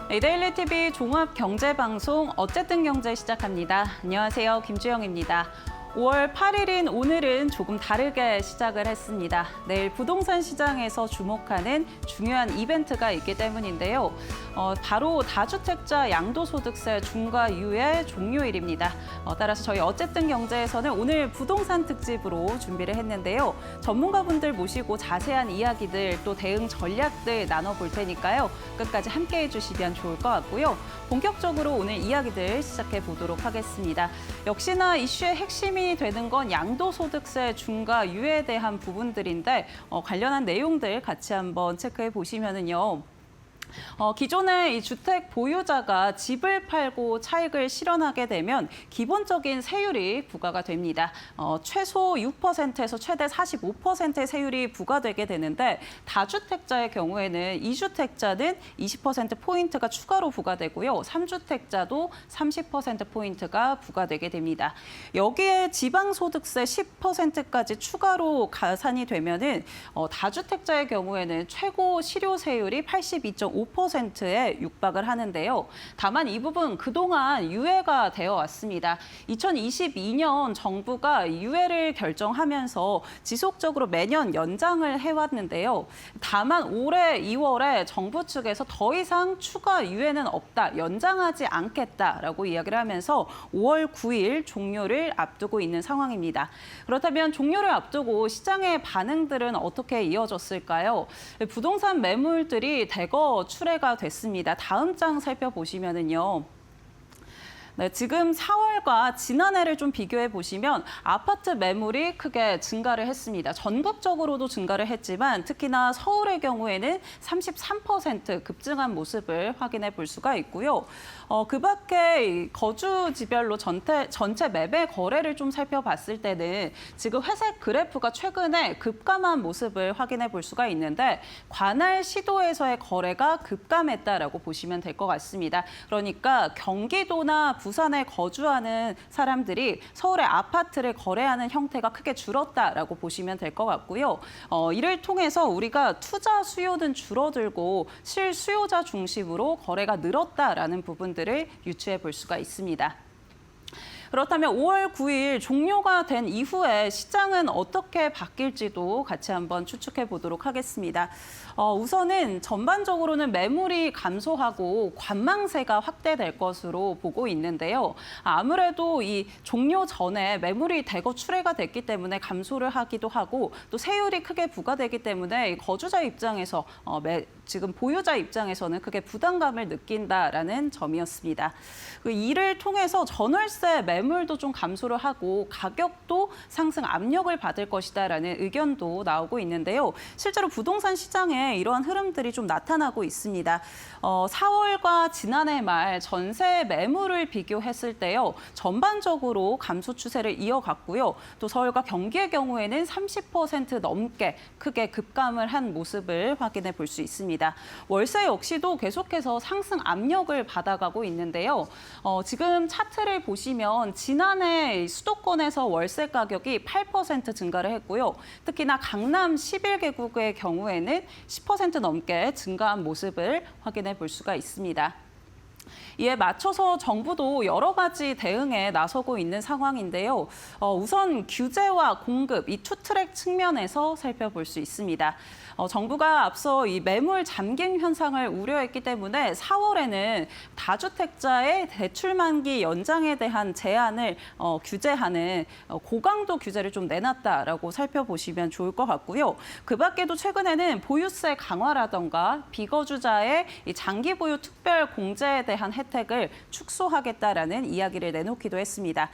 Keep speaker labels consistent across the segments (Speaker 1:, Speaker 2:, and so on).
Speaker 1: 데일리 TV 종합 경제 방송 어쨌든 경제 시작합니다. 안녕하세요. 김주영입니다. 5월 8일인 오늘은 조금 다르게 시작을 했습니다. 내일 부동산 시장에서 주목하는 중요한 이벤트가 있기 때문인데요. 바로 다주택자 양도소득세 중과 유예 종료일입니다. 따라서 저희 어쨌든 경제에서는 오늘 부동산 특집으로 준비를 했는데요. 전문가분들 모시고 자세한 이야기들 또 대응 전략들 나눠볼 테니까요. 끝까지 함께해 주시면 좋을 것 같고요. 본격적으로 오늘 이야기들 시작해 보도록 하겠습니다. 역시나 이슈의 핵심이 되는 건 양도소득세 중과 유예에 대한 부분들인데 관련한 내용들 같이 한번 체크해 보시면은요. 기존의 이 주택 보유자가 집을 팔고 차익을 실현하게 되면 기본적인 세율이 부과가 됩니다. 최소 6%에서 최대 45%의 세율이 부과되게 되는데 다주택자의 경우에는 2주택자는 20%포인트가 추가로 부과되고요. 3주택자도 30%포인트가 부과되게 됩니다. 여기에 지방소득세 10%까지 추가로 가산이 되면은 다주택자의 경우에는 최고 실효세율이 82.5%에 육박을 하는데요. 다만 이 부분 그동안 유예가 되어 왔습니다. 2022년 정부가 유예를 결정하면서 지속적으로 매년 연장을 해왔는데요. 다만 올해 2월에 정부 측에서 더 이상 추가 유예는 없다, 연장하지 않겠다라고 이야기를 하면서 5월 9일 종료를 앞두고 있는 상황입니다. 그렇다면 종료를 앞두고 시장의 반응들은 어떻게 이어졌을까요? 부동산 매물들이 대거 출회가 됐습니다. 다음 장 살펴보시면은요. 네, 지금 4월과 지난해를 좀 비교해 보시면 아파트 매물이 크게 증가를 했습니다. 전국적으로도 증가를 했지만 특히나 서울의 경우에는 33% 급증한 모습을 확인해 볼 수가 있고요. 그 밖에 거주지별로 전체 매매 거래를 좀 살펴봤을 때는 지금 회색 그래프가 최근에 급감한 모습을 확인해 볼 수가 있는데 관할 시도에서의 거래가 급감했다라고 보시면 될 것 같습니다. 그러니까 경기도나 부산에 거주하는 사람들이 서울의 아파트를 거래하는 형태가 크게 줄었다라고 보시면 될 것 같고요. 이를 통해서 우리가 투자 수요는 줄어들고 실수요자 중심으로 거래가 늘었다라는 부분들을 유추해 볼 수가 있습니다. 그렇다면 5월 9일 종료가 된 이후에 시장은 어떻게 바뀔지도 같이 한번 추측해 보도록 하겠습니다. 우선은 전반적으로는 매물이 감소하고 관망세가 확대될 것으로 보고 있는데요. 아무래도 이 종료 전에 매물이 대거 출회가 됐기 때문에 감소를 하기도 하고 또 세율이 크게 부과되기 때문에 거주자 입장에서 지금 보유자 입장에서는 크게 부담감을 느낀다라는 점이었습니다. 이를 통해서 전월세 매물도 좀 감소를 하고 가격도 상승 압력을 받을 것이다라는 의견도 나오고 있는데요. 실제로 부동산 시장에 이러한 흐름들이 좀 나타나고 있습니다. 4월과 지난해 말 전세 매물을 비교했을 때요. 전반적으로 감소 추세를 이어갔고요. 또 서울과 경기의 경우에는 30% 넘게 크게 급감을 한 모습을 확인해 볼 수 있습니다. 월세 역시도 계속해서 상승 압력을 받아가고 있는데요. 지금 차트를 보시면 지난해 수도권에서 월세 가격이 8% 증가를 했고요. 특히나 강남 11개국의 경우에는 10% 넘게 증가한 모습을 확인해 볼 수가 있습니다. 이에 맞춰서 정부도 여러 가지 대응에 나서고 있는 상황인데요. 우선 규제와 공급, 이 투트랙 측면에서 살펴볼 수 있습니다. 정부가 앞서 이 매물 잠김 현상을 우려했기 때문에 4월에는 다주택자의 대출 만기 연장에 대한 제한을 규제하는 고강도 규제를 좀 내놨다라고 살펴보시면 좋을 것 같고요. 그 밖에도 최근에는 보유세 강화라던가 비거주자의 이 장기 보유 특별 공제에 대한 혜택을 축소하겠다라는 이야기를 내놓기도 했습니다.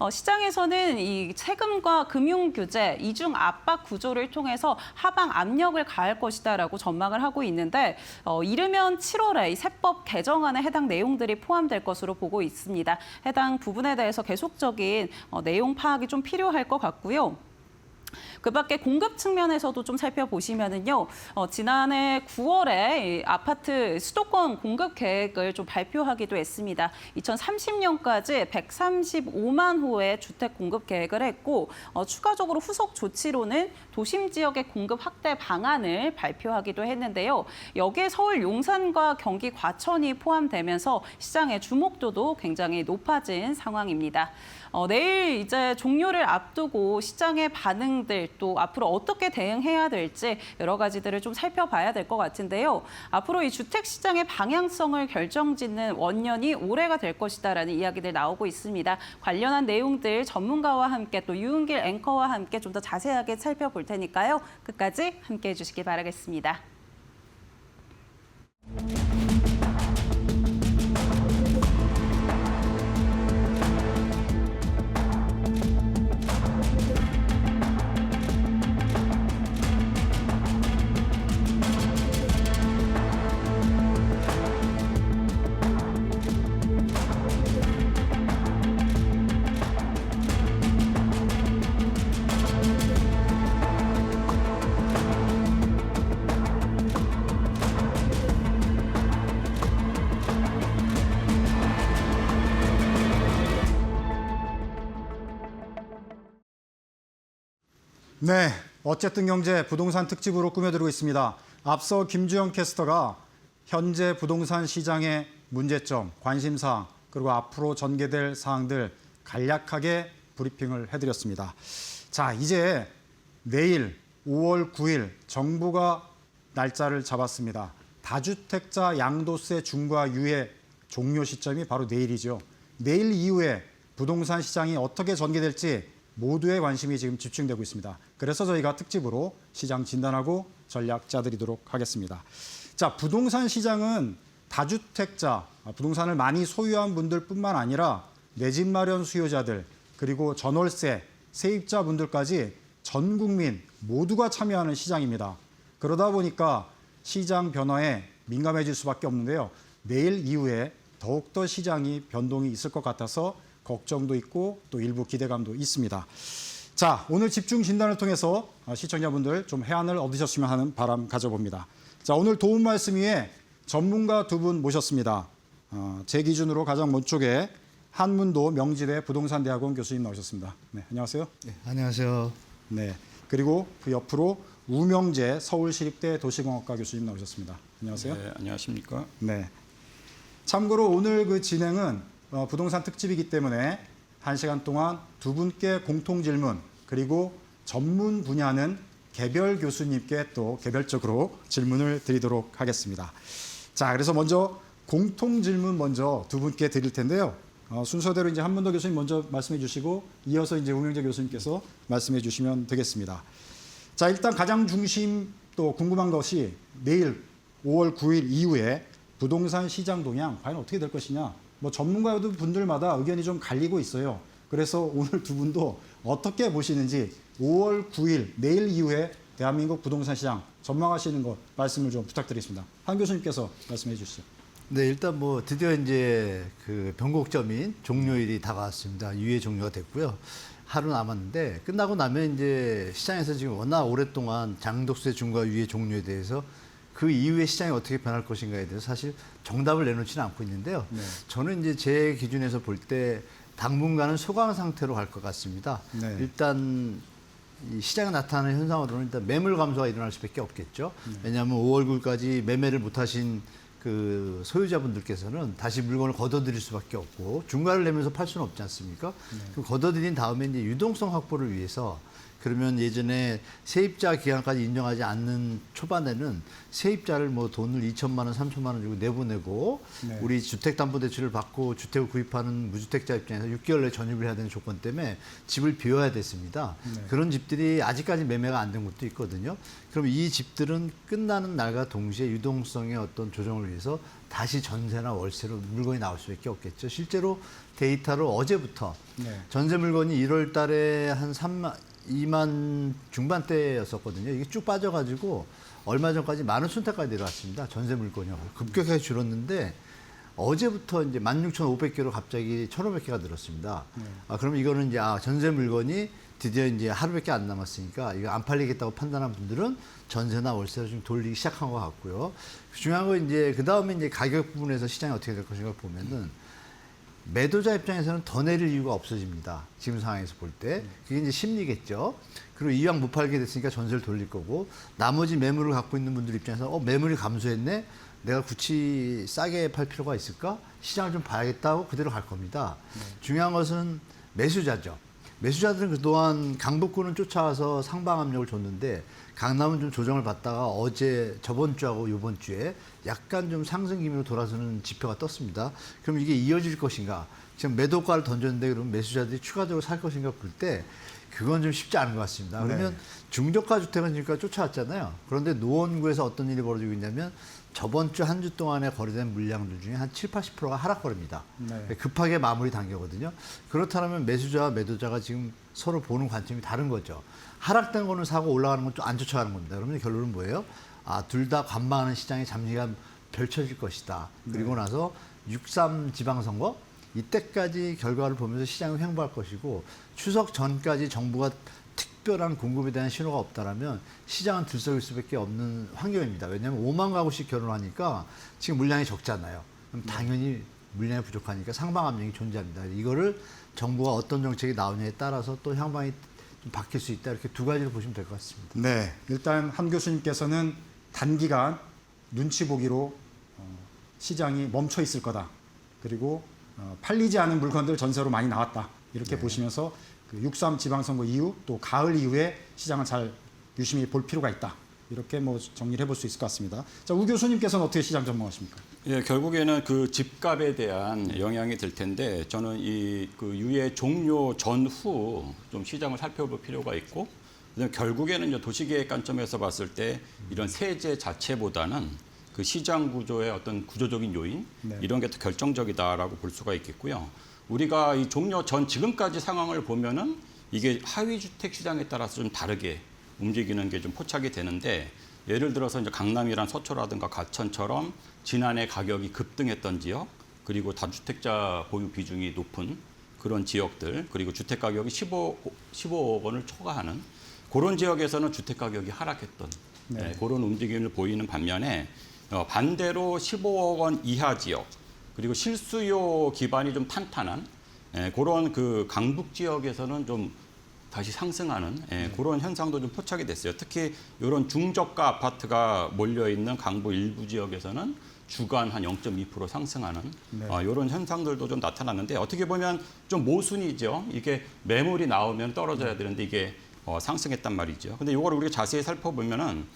Speaker 1: 시장에서는 이 세금과 금융 규제, 이중 압박 구조를 통해서 하방 압력을 가할 것이다라고 전망을 하고 있는데 이르면 7월에 이 세법 개정안에 해당 내용들이 포함될 것으로 보고 있습니다. 해당 부분에 대해서 계속적인 내용 파악이 좀 필요할 것 같고요. 그 밖에 공급 측면에서도 좀 살펴보시면은요, 지난해 9월에 아파트 수도권 공급 계획을 좀 발표하기도 했습니다. 2030년까지 135만 호의 주택 공급 계획을 했고, 추가적으로 후속 조치로는 도심 지역의 공급 확대 방안을 발표하기도 했는데요. 여기에 서울 용산과 경기 과천이 포함되면서 시장의 주목도도 굉장히 높아진 상황입니다. 내일 이제 종료를 앞두고 시장의 반응들 또 앞으로 어떻게 대응해야 될지 여러 가지들을 좀 살펴봐야 될 것 같은데요. 앞으로 이 주택 시장의 방향성을 결정짓는 원년이 올해가 될 것이다라는 이야기들 나오고 있습니다. 관련한 내용들 전문가와 함께 또 유은길 앵커와 함께 좀 더 자세하게 살펴볼 테니까요. 끝까지 함께해 주시기 바라겠습니다.
Speaker 2: 네, 어쨌든 경제 부동산 특집으로 꾸며드리고 있습니다. 앞서 김주영 캐스터가 현재 부동산 시장의 문제점, 관심사항, 그리고 앞으로 전개될 사항들 간략하게 브리핑을 해드렸습니다. 자, 이제 내일 5월 9일 정부가 날짜를 잡았습니다. 다주택자 양도세 중과 유예 종료 시점이 바로 내일이죠. 내일 이후에 부동산 시장이 어떻게 전개될지 모두의 관심이 지금 집중되고 있습니다. 그래서 저희가 특집으로 시장 진단하고 전략 짜드리도록 하겠습니다. 자, 부동산 시장은 다주택자, 부동산을 많이 소유한 분들뿐만 아니라 내 집 마련 수요자들, 그리고 전월세, 세입자분들까지 전 국민 모두가 참여하는 시장입니다. 그러다 보니까 시장 변화에 민감해질 수밖에 없는데요. 내일 이후에 더욱더 시장이 변동이 있을 것 같아서 걱정도 있고 또 일부 기대감도 있습니다. 자, 오늘 집중 진단을 통해서 시청자분들 좀 해안을 얻으셨으면 하는 바람 가져봅니다. 자, 오늘 도움 말씀 위에 전문가 두 분 모셨습니다. 제 기준으로 가장 먼쪽에 한문도 명지대 부동산대학원 교수님 나오셨습니다. 네, 안녕하세요.
Speaker 3: 네, 안녕하세요.
Speaker 2: 네, 그리고 그 옆으로 우명재 서울시립대 도시공학과 교수님 나오셨습니다. 안녕하세요.
Speaker 4: 네, 안녕하십니까.
Speaker 2: 네. 참고로 오늘 그 진행은 부동산 특집이기 때문에 1시간 동안 두 분께 공통 질문 그리고 전문 분야는 개별 교수님께 또 개별적으로 질문을 드리도록 하겠습니다. 자, 그래서 먼저 공통 질문 먼저 두 분께 드릴 텐데요. 순서대로 이제 한문도 교수님 먼저 말씀해 주시고 이어서 이제 우명재 교수님께서 말씀해 주시면 되겠습니다. 자, 일단 가장 중심 또 궁금한 것이 내일 5월 9일 이후에 부동산 시장 동향 과연 어떻게 될 것이냐. 뭐 전문가분들마다 의견이 좀 갈리고 있어요. 그래서 오늘 두 분도 어떻게 보시는지 5월 9일 내일 이후에 대한민국 부동산 시장 전망하시는 것 말씀을 좀 부탁드리겠습니다. 한 교수님께서 말씀해 주시죠.
Speaker 3: 네, 일단 뭐 드디어 이제 그 변곡점인 종료일이 다가왔습니다. 유예 종료가 됐고요. 하루 남았는데 끝나고 나면 이제 시장에서 지금 워낙 오랫동안 장독세 중과 유예 종료에 대해서 그 이후에 시장이 어떻게 변할 것인가에 대해서 사실 정답을 내놓지는 않고 있는데요. 네. 저는 이제 제 기준에서 볼 때 당분간은 소강 상태로 갈 것 같습니다. 네. 일단 이 시장에 나타나는 현상으로는 일단 매물 감소가 일어날 수밖에 없겠죠. 왜냐하면 5월 9일까지 매매를 못하신 그 소유자분들께서는 다시 물건을 걷어들일 수밖에 없고 중과를 내면서 팔 수는 없지 않습니까? 네. 그럼 걷어들인 다음에 이제 유동성 확보를 위해서 그러면 예전에 세입자 기간까지 인정하지 않는 초반에는 세입자를 뭐 돈을 2천만 원, 3천만 원 주고 내보내고 네. 우리 주택담보대출을 받고 주택을 구입하는 무주택자 입장에서 6개월 내에 전입을 해야 되는 조건 때문에 집을 비워야 됐습니다. 네. 그런 집들이 아직까지 매매가 안 된 곳도 있거든요. 그럼 이 집들은 끝나는 날과 동시에 유동성의 어떤 조정을 위해서 다시 전세나 월세로 물건이 나올 수밖에 없겠죠. 실제로 데이터로 어제부터 네. 전세 물건이 1월 달에 한 2만 중반대였었거든요. 이게 쭉 빠져가지고 얼마 전까지 10,000원 순대까지 내려왔습니다. 전세 물건이요. 급격하게 줄었는데 어제부터 이제 16,500개로 갑자기 1,500개가 늘었습니다. 그럼 이거는 이제 전세 물건이 드디어 이제 하루밖에 안 남았으니까 이거 안 팔리겠다고 판단한 분들은 전세나 월세로 좀 돌리기 시작한 것 같고요. 중요한 건 이제 그 다음에 이제 가격 부분에서 시장이 어떻게 될 것인가 보면은 매도자 입장에서는 더 내릴 이유가 없어집니다. 지금 상황에서 볼 때. 그게 이제 심리겠죠. 그리고 이왕 못 팔게 됐으니까 전세를 돌릴 거고 나머지 매물을 갖고 있는 분들 입장에서 매물이 감소했네. 내가 굳이 싸게 팔 필요가 있을까? 시장을 좀 봐야겠다고 그대로 갈 겁니다. 중요한 것은 매수자죠. 매수자들은 그동안 강북구는 쫓아와서 상방 압력을 줬는데 강남은 좀 조정을 받다가 저번 주하고 이번 주에 약간 좀 상승 기미로 돌아서는 지표가 떴습니다. 그럼 이게 이어질 것인가? 지금 매도가를 던졌는데 그러면 매수자들이 추가적으로 살 것인가 볼 때 그건 좀 쉽지 않은 것 같습니다. 그러면 중저가 주택은 지금까지 쫓아왔잖아요. 그런데 노원구에서 어떤 일이 벌어지고 있냐면 저번 주 한 주 동안에 거래된 물량들 중에 한 7, 80%가 하락거립니다. 급하게 마무리 단계거든요. 그렇다면 매수자와 매도자가 지금 서로 보는 관점이 다른 거죠. 하락된 거는 사고 올라가는 건 좀 안 쫓아가는 겁니다. 그러면 결론은 뭐예요? 둘 다 관망하는 시장이 잠시간 펼쳐질 것이다. 그리고 나서 6.3 지방선거 이때까지 결과를 보면서 시장이 횡보할 것이고 추석 전까지 정부가 특별한 공급에 대한 신호가 없다라면 시장은 들썩일 수밖에 없는 환경입니다. 왜냐하면 5만 가구씩 결혼하니까 지금 물량이 적잖아요. 그럼 당연히 물량이 부족하니까 상방 압력이 존재합니다. 이거를 정부가 어떤 정책이 나오냐에 따라서 또 향방이 좀 바뀔 수 있다. 이렇게 두 가지로 보시면 될 것 같습니다.
Speaker 2: 네, 일단 한 교수님께서는 단기간 눈치 보기로 시장이 멈춰 있을 거다. 그리고 팔리지 않은 물건들 전세로 많이 나왔다. 이렇게 보시면서 그 6.3 지방선거 이후 또 가을 이후에 시장을 잘 유심히 볼 필요가 있다. 이렇게 뭐 정리를 해볼 수 있을 것 같습니다. 자, 우 교수님께서는 어떻게 시장 전망하십니까?
Speaker 4: 예, 결국에는 그 집값에 대한 영향이 들 텐데 저는 이 그 유예 종료 전후 좀 시장을 살펴볼 필요가 있고 그다음에 결국에는 이제 도시계획 관점에서 봤을 때 이런 세제 자체보다는 그 시장 구조의 어떤 구조적인 요인 이런 게 더 결정적이다라고 볼 수가 있겠고요. 우리가 이 종료 전 지금까지 상황을 보면은 이게 하위 주택 시장에 따라서 좀 다르게 움직이는 게 좀 포착이 되는데 예를 들어서 이제 강남이란 서초라든가 가천처럼 지난해 가격이 급등했던 지역 그리고 다주택자 보유 비중이 높은 그런 지역들 그리고 주택 가격이 15억 원을 초과하는 그런 지역에서는 주택 가격이 하락했던 그런 움직임을 보이는 반면에 반대로 15억 원 이하 지역 그리고 실수요 기반이 좀 탄탄한 그런 그 강북 지역에서는 좀 다시 상승하는 그런 현상도 좀 포착이 됐어요. 특히 이런 중저가 아파트가 몰려 있는 강북 일부 지역에서는 주간 한 0.2% 상승하는 이런 현상들도 좀 나타났는데 어떻게 보면 좀 모순이죠. 이게 매물이 나오면 떨어져야 되는데 이게 상승했단 말이죠. 근데 이걸 우리가 자세히 살펴보면은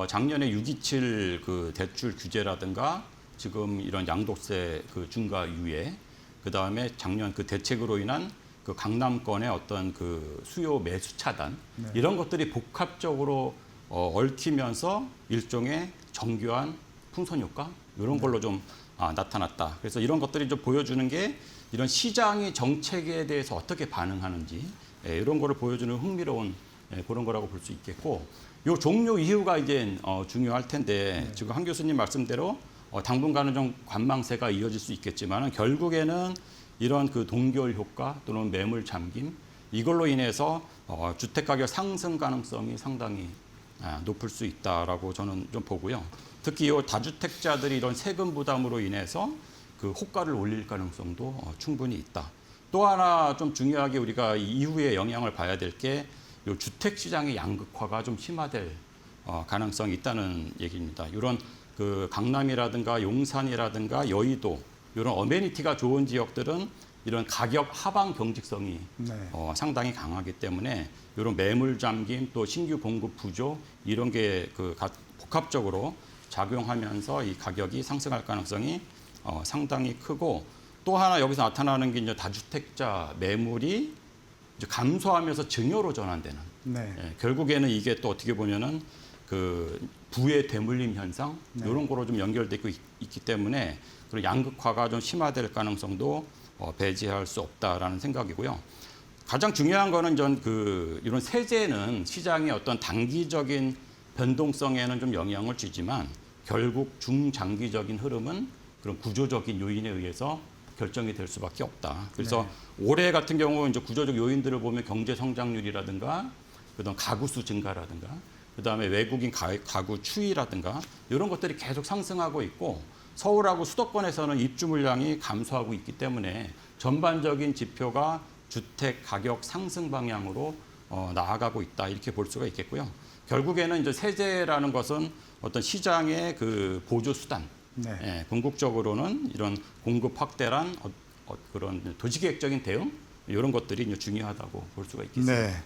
Speaker 4: 작년에 627 그 대출 규제라든가 지금 이런 양도세 그 중과 유예, 그 다음에 작년 그 대책으로 인한 그 강남권의 어떤 그 수요 매수 차단 이런 것들이 복합적으로 얽히면서 일종의 정교한 풍선 효과 이런 걸로 좀 나타났다. 그래서 이런 것들이 좀 보여주는 게 이런 시장이 정책에 대해서 어떻게 반응하는지 이런 거를 보여주는 흥미로운 그런 거라고 볼 수 있겠고, 요 종료 이유가 이제 중요할 텐데 지금 한 교수님 말씀대로 당분간은 좀 관망세가 이어질 수 있겠지만 결국에는 이런 그 동결 효과 또는 매물 잠김 이걸로 인해서 주택가격 상승 가능성이 상당히 높을 수 있다라고 저는 좀 보고요. 특히 이 다주택자들이 이런 세금 부담으로 인해서 그 호가를 올릴 가능성도 충분히 있다. 또 하나 좀 중요하게 우리가 이후에 영향을 봐야 될 게 이 주택 시장의 양극화가 좀 심화될 가능성이 있다는 얘기입니다. 이런 그 강남이라든가 용산이라든가 여의도 이런 어메니티가 좋은 지역들은 이런 가격 하방 경직성이 상당히 강하기 때문에 이런 매물 잠김 또 신규 공급 부조 이런 게 그 복합적으로 작용하면서 이 가격이 상승할 가능성이 상당히 크고, 또 하나 여기서 나타나는 게 이제 다주택자 매물이 이제 감소하면서 증여로 전환되는. 결국에는 이게 또 어떻게 보면은 그 부의 대물림 현상 이런 거로 좀 연결되고 있기 때문에 그런 양극화가 좀 심화될 가능성도 배제할 수 없다라는 생각이고요. 가장 중요한 거는 전 그 이런 세제는 시장의 어떤 단기적인 변동성에는 좀 영향을 주지만 결국 중장기적인 흐름은 그런 구조적인 요인에 의해서 결정이 될 수밖에 없다. 그래서 올해 같은 경우 이제 구조적 요인들을 보면 경제 성장률이라든가 그다음 가구 수 증가라든가 그다음에 외국인 가구 추이라든가 이런 것들이 계속 상승하고 있고 서울하고 수도권에서는 입주 물량이 감소하고 있기 때문에 전반적인 지표가 주택 가격 상승 방향으로 나아가고 있다 이렇게 볼 수가 있겠고요. 결국에는 이제 세제라는 것은 어떤 시장의 그 보조 수단,
Speaker 2: 네.
Speaker 4: 예, 궁극적으로는 이런 공급 확대란 그런 도시계획적인 대응 이런 것들이 이제 중요하다고 볼 수가 있겠습니다.
Speaker 2: 네.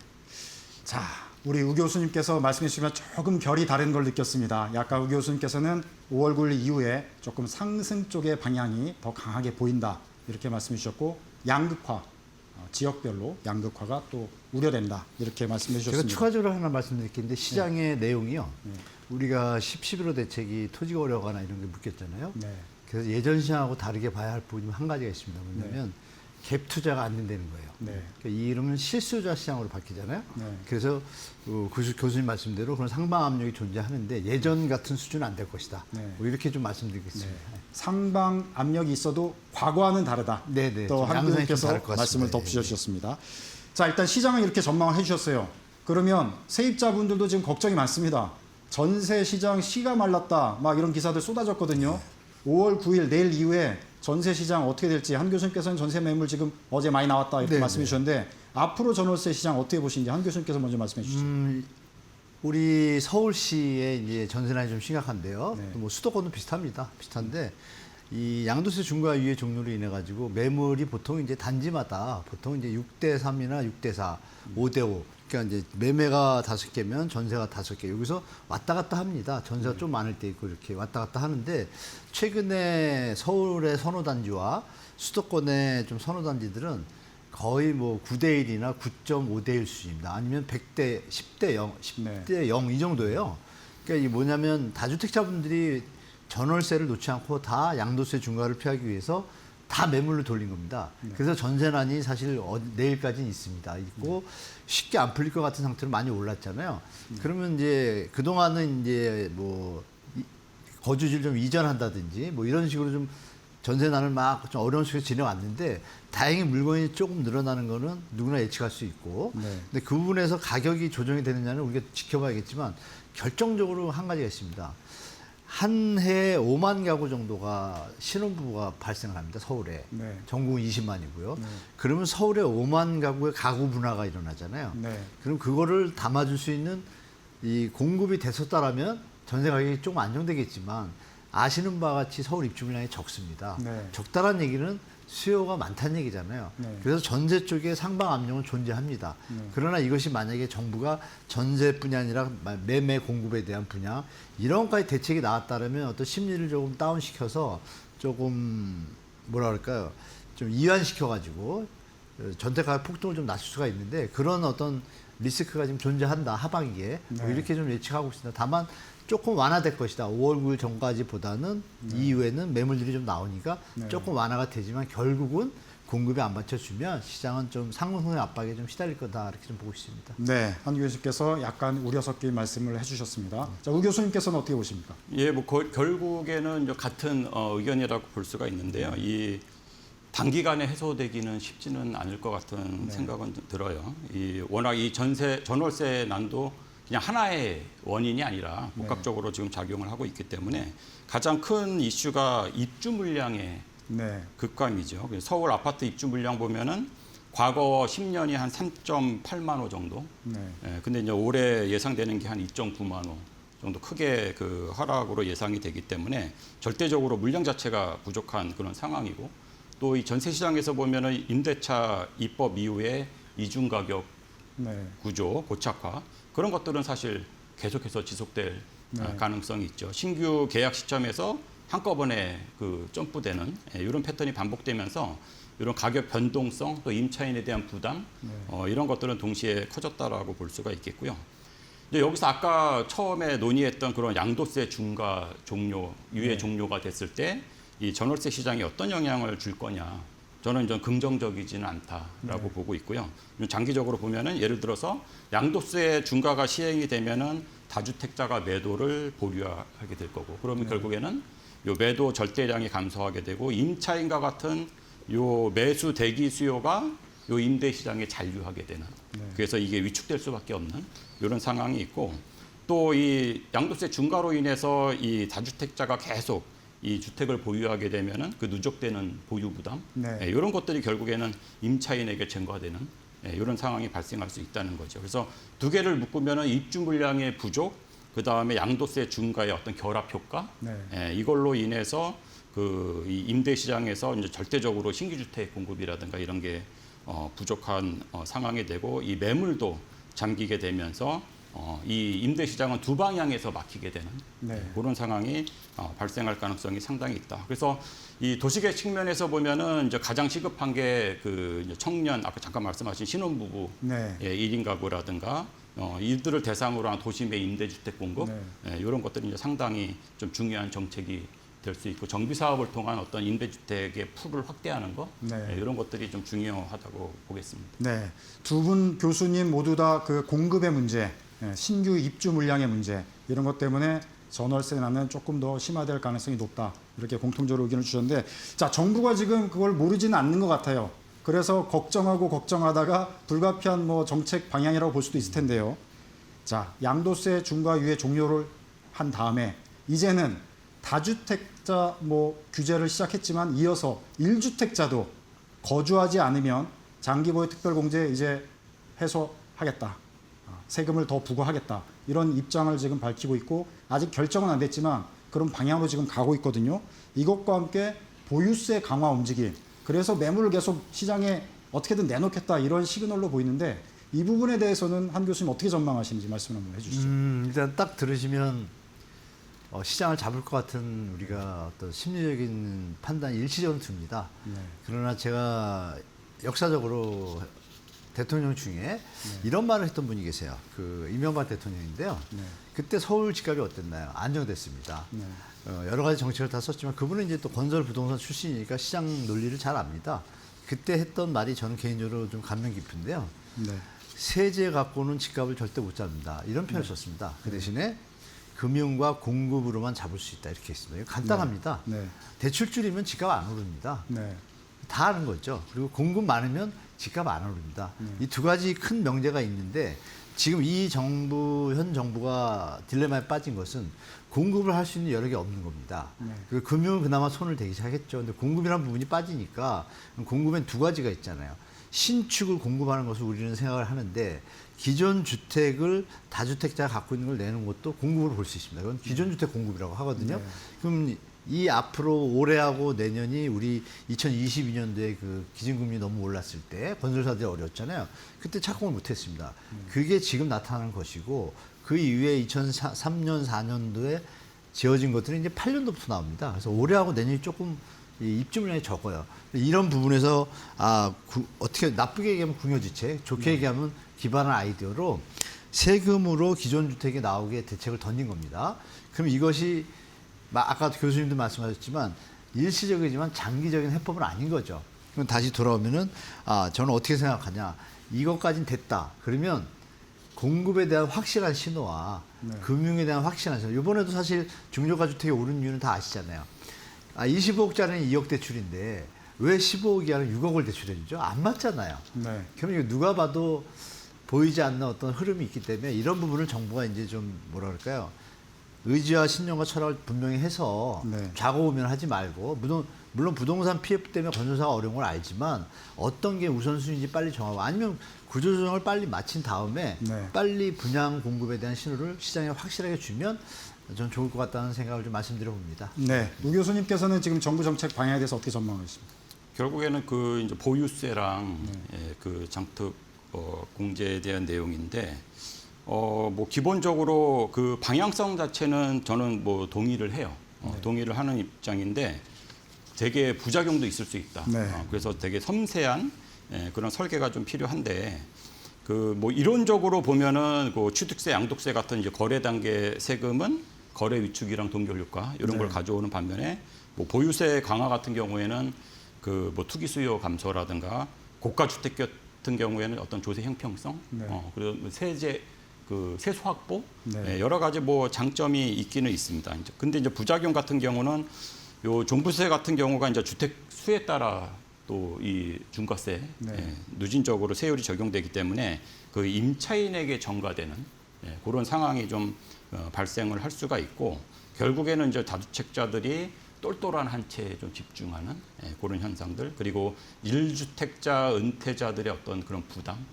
Speaker 2: 자, 우리 우 교수님께서 말씀해 주시면 조금 결이 다른 걸 느꼈습니다. 약간 우 교수님께서는 5월 9일 이후에 조금 상승 쪽의 방향이 더 강하게 보인다 이렇게 말씀해 주셨고 양극화, 지역별로 양극화가 또 우려된다 이렇게 말씀해
Speaker 3: 제가
Speaker 2: 주셨습니다.
Speaker 3: 추가적으로 하나 말씀드릴 게 있는데 시장의 내용이요. 우리가 11호 대책이 토지가 어려거나 이런 게 묶였잖아요.
Speaker 2: 네.
Speaker 3: 그래서 예전 시장하고 다르게 봐야 할 부분이 한 가지가 있습니다. 뭐냐면 갭 투자가 안 된다는 거예요.
Speaker 2: 네.
Speaker 3: 그러니까 이 이름은 실수요자 시장으로 바뀌잖아요.
Speaker 2: 네.
Speaker 3: 그래서 교수님 말씀대로 그런 상방 압력이 존재하는데 예전 같은 수준은 안 될 것이다.
Speaker 2: 네.
Speaker 3: 뭐 이렇게 좀 말씀드리겠습니다.
Speaker 2: 상방 압력이 있어도 과거와는 다르다.
Speaker 3: 네네.
Speaker 2: 또
Speaker 3: 좀
Speaker 2: 한
Speaker 3: 양상이 좀
Speaker 2: 교수님께서
Speaker 3: 다를 것 같습니다.
Speaker 2: 말씀을 더
Speaker 3: 네.
Speaker 2: 주셨습니다. 자, 일단 시장은 이렇게 전망을 해주셨어요. 그러면 세입자분들도 지금 걱정이 많습니다. 전세 시장 씨가 말랐다. 막 이런 기사들 쏟아졌거든요. 5월 9일 내일 이후에 전세 시장 어떻게 될지 한 교수님께서는 전세 매물 지금 어제 많이 나왔다 이렇게
Speaker 3: 네,
Speaker 2: 말씀해 주셨는데 앞으로 전월세 시장 어떻게 보시는지 한 교수님께서 먼저 말씀해 주시죠.
Speaker 3: 우리 서울시의 이제 전세난이 좀 심각한데요.
Speaker 2: 네.
Speaker 3: 뭐 수도권도 비슷합니다. 비슷한데 이 양도세 중과 유예 종료로 인해 가지고 매물이 보통 이제 단지마다 보통 이제 6대 3이나 6대 4, 5대 5. 그러니까 이제 매매가 5개면 전세가 5개. 여기서 왔다 갔다 합니다. 전세가 좀 많을 때 있고 이렇게 왔다 갔다 하는데 최근에 서울의 선호단지와 수도권의 좀 선호단지들은 거의 뭐 9대 1이나 9.5대 1 수준입니다. 아니면 100대 10대 0, 10대 0 이 정도예요. 그러니까 이게 뭐냐면 다주택자분들이 전월세를 놓지 않고 다 양도세 중과를 피하기 위해서 다 매물로 돌린 겁니다. 그래서 전세난이 사실 내일까지는 있습니다. 있고 쉽게 안 풀릴 것 같은 상태로 많이 올랐잖아요. 그러면 이제 그동안은 이제 뭐 거주지를 좀 이전한다든지 뭐 이런 식으로 좀 전세난을 막 좀 어려운 식으로 지내왔는데 다행히 물건이 조금 늘어나는 거는 누구나 예측할 수 있고
Speaker 2: 네.
Speaker 3: 근데 그 부분에서 가격이 조정이 되느냐는 우리가 지켜봐야겠지만 결정적으로 한 가지가 있습니다. 한 해에 5만 가구 정도가 신혼부부가 발생을 합니다. 서울에.
Speaker 2: 네.
Speaker 3: 전국은 20만이고요.
Speaker 2: 네.
Speaker 3: 그러면 서울에 5만 가구의 가구 분화가 일어나잖아요.
Speaker 2: 네.
Speaker 3: 그럼 그거를 담아줄 수 있는 이 공급이 됐었다라면 전세 가격이 조금 안정되겠지만 아시는 바와 같이 서울 입주 물량이 적습니다.
Speaker 2: 네.
Speaker 3: 적다란 얘기는 수요가 많다는 얘기잖아요.
Speaker 2: 네.
Speaker 3: 그래서 전세 쪽에 상방 압력은 존재합니다. 그러나 이것이 만약에 정부가 전세뿐이 아니라 매매 공급에 대한 분야 이런 것까지 대책이 나왔다면 어떤 심리를 조금 다운시켜서 조금 뭐라 그럴까요? 좀 이완시켜가지고 전세 가격 폭등을 좀 낮출 수가 있는데 그런 어떤 리스크가 지금 존재한다 하반기에 뭐
Speaker 2: 네.
Speaker 3: 이렇게 좀 예측하고 있습니다. 다만 조금 완화될 것이다. 5월 9일 전까지보다는 이후에는 매물들이 좀 나오니까
Speaker 2: 네.
Speaker 3: 조금 완화가 되지만 결국은 공급이 안 받쳐주면 시장은 좀 상승의 압박에 좀 시달릴 거다 이렇게 좀 보고 있습니다.
Speaker 2: 네, 한 교수님께서 약간 우려 섞인 말씀을 해주셨습니다. 자, 우 교수님께서는 어떻게 보십니까?
Speaker 4: 예, 뭐 결국에는 이제 같은 의견이라고 볼 수가 있는데요. 이 단기간에 해소되기는 쉽지는 않을 것 같은 생각은 들어요. 워낙 이 전월세 난도 그냥 하나의 원인이 아니라 복합적으로 지금 작용을 하고 있기 때문에 가장 큰 이슈가 입주 물량의
Speaker 2: 네.
Speaker 4: 급감이죠. 서울 아파트 입주 물량 보면은 과거 10년이 한 3.8만 호 정도.
Speaker 2: 네.
Speaker 4: 예, 근데 이제 올해 예상되는 게 한 2.9만 호 정도 크게 그 하락으로 예상이 되기 때문에 절대적으로 물량 자체가 부족한 그런 상황이고 또 이 전세 시장에서 보면은 임대차 입법 이후에 이중 가격
Speaker 2: 네.
Speaker 4: 구조, 고착화 그런 것들은 사실 계속해서 지속될 가능성이 있죠. 신규 계약 시점에서 한꺼번에 그 점프되는 이런 패턴이 반복되면서 이런 가격 변동성 또 임차인에 대한 부담 이런 것들은 동시에 커졌다라고 볼 수가 있겠고요. 이제 여기서 아까 처음에 논의했던 그런 양도세 중과 종료, 유예 종료가 됐을 때 이 전월세 시장에 어떤 영향을 줄 거냐. 저는 좀 긍정적이지는 않다라고 보고 있고요. 장기적으로 보면은 예를 들어서 양도세 중과가 시행이 되면은 다주택자가 매도를 보류하게 될 거고, 그러면 결국에는 요 매도 절대량이 감소하게 되고 임차인과 같은 요 매수 대기 수요가 요 임대 시장에 잔류하게 되는 그래서 이게 위축될 수밖에 없는 이런 상황이 있고 또 이 양도세 중과로 인해서 이 다주택자가 계속 이 주택을 보유하게 되면은 그 누적되는 보유 부담 이런 것들이 결국에는 임차인에게 전가되는 이런 상황이 발생할 수 있다는 거죠. 그래서 두 개를 묶으면은 입주 물량의 부족, 그 다음에 양도세 중과의 어떤 결합 효과 이걸로 인해서 그 이 임대 시장에서 이제 절대적으로 신규 주택 공급이라든가 이런 게 부족한 상황이 되고 이 매물도 잠기게 되면서 이 임대 시장은 두 방향에서 막히게 되는 그런 상황이 발생할 가능성이 상당히 있다. 그래서 이 도시계획 측면에서 보면은 이제 가장 시급한 게 그 청년 아까 잠깐 말씀하신 신혼부부 1인 가구라든가 이들을 대상으로 한 도심의 임대주택 공급 이런 것들이 이제 상당히 좀 중요한 정책이 될 수 있고 정비 사업을 통한 어떤 임대주택의 풀을 확대하는 거 이런 것들이 좀 중요하다고 보겠습니다.
Speaker 2: 네, 두 분 교수님 모두 다 그 공급의 문제, 신규 입주 물량의 문제 이런 것 때문에 전월세 난은 조금 더 심화될 가능성이 높다 이렇게 공통적으로 의견을 주셨는데 자 정부가 지금 그걸 모르지는 않는 것 같아요. 그래서 걱정하다가 불가피한 뭐 정책 방향이라고 볼 수도 있을 텐데요. 자 양도세 중과 유예 종료를 한 다음에 이제는 다주택자 뭐 규제를 시작했지만 이어서 1주택자도 거주하지 않으면 장기보유 특별공제 이제 해소하겠다. 세금을 더 부과하겠다. 이런 입장을 지금 밝히고 있고 아직 결정은 안 됐지만 그런 방향으로 지금 가고 있거든요. 이것과 함께 보유세 강화 움직임. 그래서 매물을 계속 시장에 어떻게든 내놓겠다 이런 시그널로 보이는데 이 부분에 대해서는 한 교수님 어떻게 전망하시는지 말씀 한번 해주시죠.
Speaker 3: 일단 딱 들으시면 시장을 잡을 것 같은 우리가 어떤 심리적인 판단이 일시적으로 듭니다. 그러나 제가 역사적으로 대통령 중에 이런 말을 했던 분이 계세요. 그 이명박 대통령인데요. 그때 서울 집값이 어땠나요? 안정됐습니다. 여러 가지 정책을 다 썼지만 그분은 이제 또 건설 부동산 출신이니까 시장 논리를 잘 압니다. 그때 했던 말이 저는 개인적으로 좀 감명 깊은데요. 세제 갖고는 집값을 절대 못 잡는다. 이런 표현을 썼습니다. 그 대신에 금융과 공급으로만 잡을 수 있다. 이렇게 했습니다. 이거 간단합니다. 대출 줄이면 집값 안 오릅니다. 다 아는 거죠. 그리고 공급 많으면 집값 안 오릅니다. 이 두 가지 큰 명제가 있는데 지금 이 정부, 현 정부가 딜레마에 빠진 것은 공급을 할 수 있는 여력이 없는 겁니다. 그 금융은 그나마 손을 대기 시작했죠. 근데 공급이라는 부분이 빠지니까 공급엔 두 가지가 있잖아요. 신축을 공급하는 것을 우리는 생각을 하는데 기존 주택을 다주택자가 갖고 있는 걸 내는 것도 공급으로 볼 수 있습니다. 그건 기존 주택 공급이라고 하거든요. 그럼 이 앞으로 올해하고 내년이 우리 2022년도에 그 기준금리 너무 올랐을 때 건설사들이 어려웠잖아요. 그때 착공을 못했습니다. 그게 지금 나타나는 것이고 그 이후에 2003년, 4년도에 지어진 것들은 이제 8년도부터 나옵니다. 그래서 올해하고 내년이 조금 이 입주 물량이 적어요. 이런 부분에서 어떻게 나쁘게 얘기하면 궁여지책, 좋게 얘기하면 기반한 아이디어로 세금으로 기존 주택이 나오게 대책을 던진 겁니다. 그럼 이것이 아까 교수님도 말씀하셨지만 일시적이지만 장기적인 해법은 아닌 거죠. 그럼 다시 돌아오면은 저는 어떻게 생각하냐? 이것까지는 됐다. 그러면 공급에 대한 확실한 신호와 금융에 대한 확실한 신호. 이번에도 사실 중저가 주택이 오른 이유는 다 아시잖아요. 25억짜리는 2억 대출인데 왜 15억 이하는 6억을 대출해 주죠? 안 맞잖아요. 그럼 이거 누가 봐도 보이지 않는 어떤 흐름이 있기 때문에 이런 부분을 정부가 이제 좀 뭐라 그럴까요? 의지와 신념과 철학을 분명히 해서 좌고우면 하지 말고 물론 부동산 PF 때문에 건설사가 어려운 걸 알지만 어떤 게 우선순위인지 빨리 정하고 아니면 구조조정을 빨리 마친 다음에 빨리 분양 공급에 대한 신호를 시장에 확실하게 주면 전 좋을 것 같다는 생각을 좀 말씀드려 봅니다.
Speaker 2: 네, 우 교수님께서는 지금 정부 정책 방향에 대해서 어떻게 전망하십니까?
Speaker 4: 결국에는 그 이제 보유세랑 그 장특 공제에 대한 내용인데 뭐 기본적으로 그 방향성 자체는 저는 뭐 동의를 해요. 동의를 하는 입장인데 되게 부작용도 있을 수 있다. 그래서 되게 섬세한 그런 설계가 좀 필요한데 그 뭐 이론적으로 보면은 그 취득세, 양도세 같은 이제 거래 단계 세금은 거래 위축이랑 동결 효과 이런 걸 가져오는 반면에 뭐 보유세 강화 같은 경우에는 그 뭐 투기 수요 감소라든가 고가 주택 같은 경우에는 어떤 조세 형평성, 그리고 세제 그 세수 확보 여러 가지 뭐 장점이 있기는 있습니다. 근데 이제 부작용 같은 경우는 요 종부세 같은 경우가 이제 주택 수에 따라 또 이 중과세
Speaker 2: 네.
Speaker 4: 누진적으로 세율이 적용되기 때문에 그 임차인에게 전가되는 그런 상황이 좀 발생을 할 수가 있고 결국에는 이제 다주택자들이 똘똘한 한 채에 좀 집중하는 그런 현상들 그리고 1주택자 은퇴자들의 어떤 그런 부담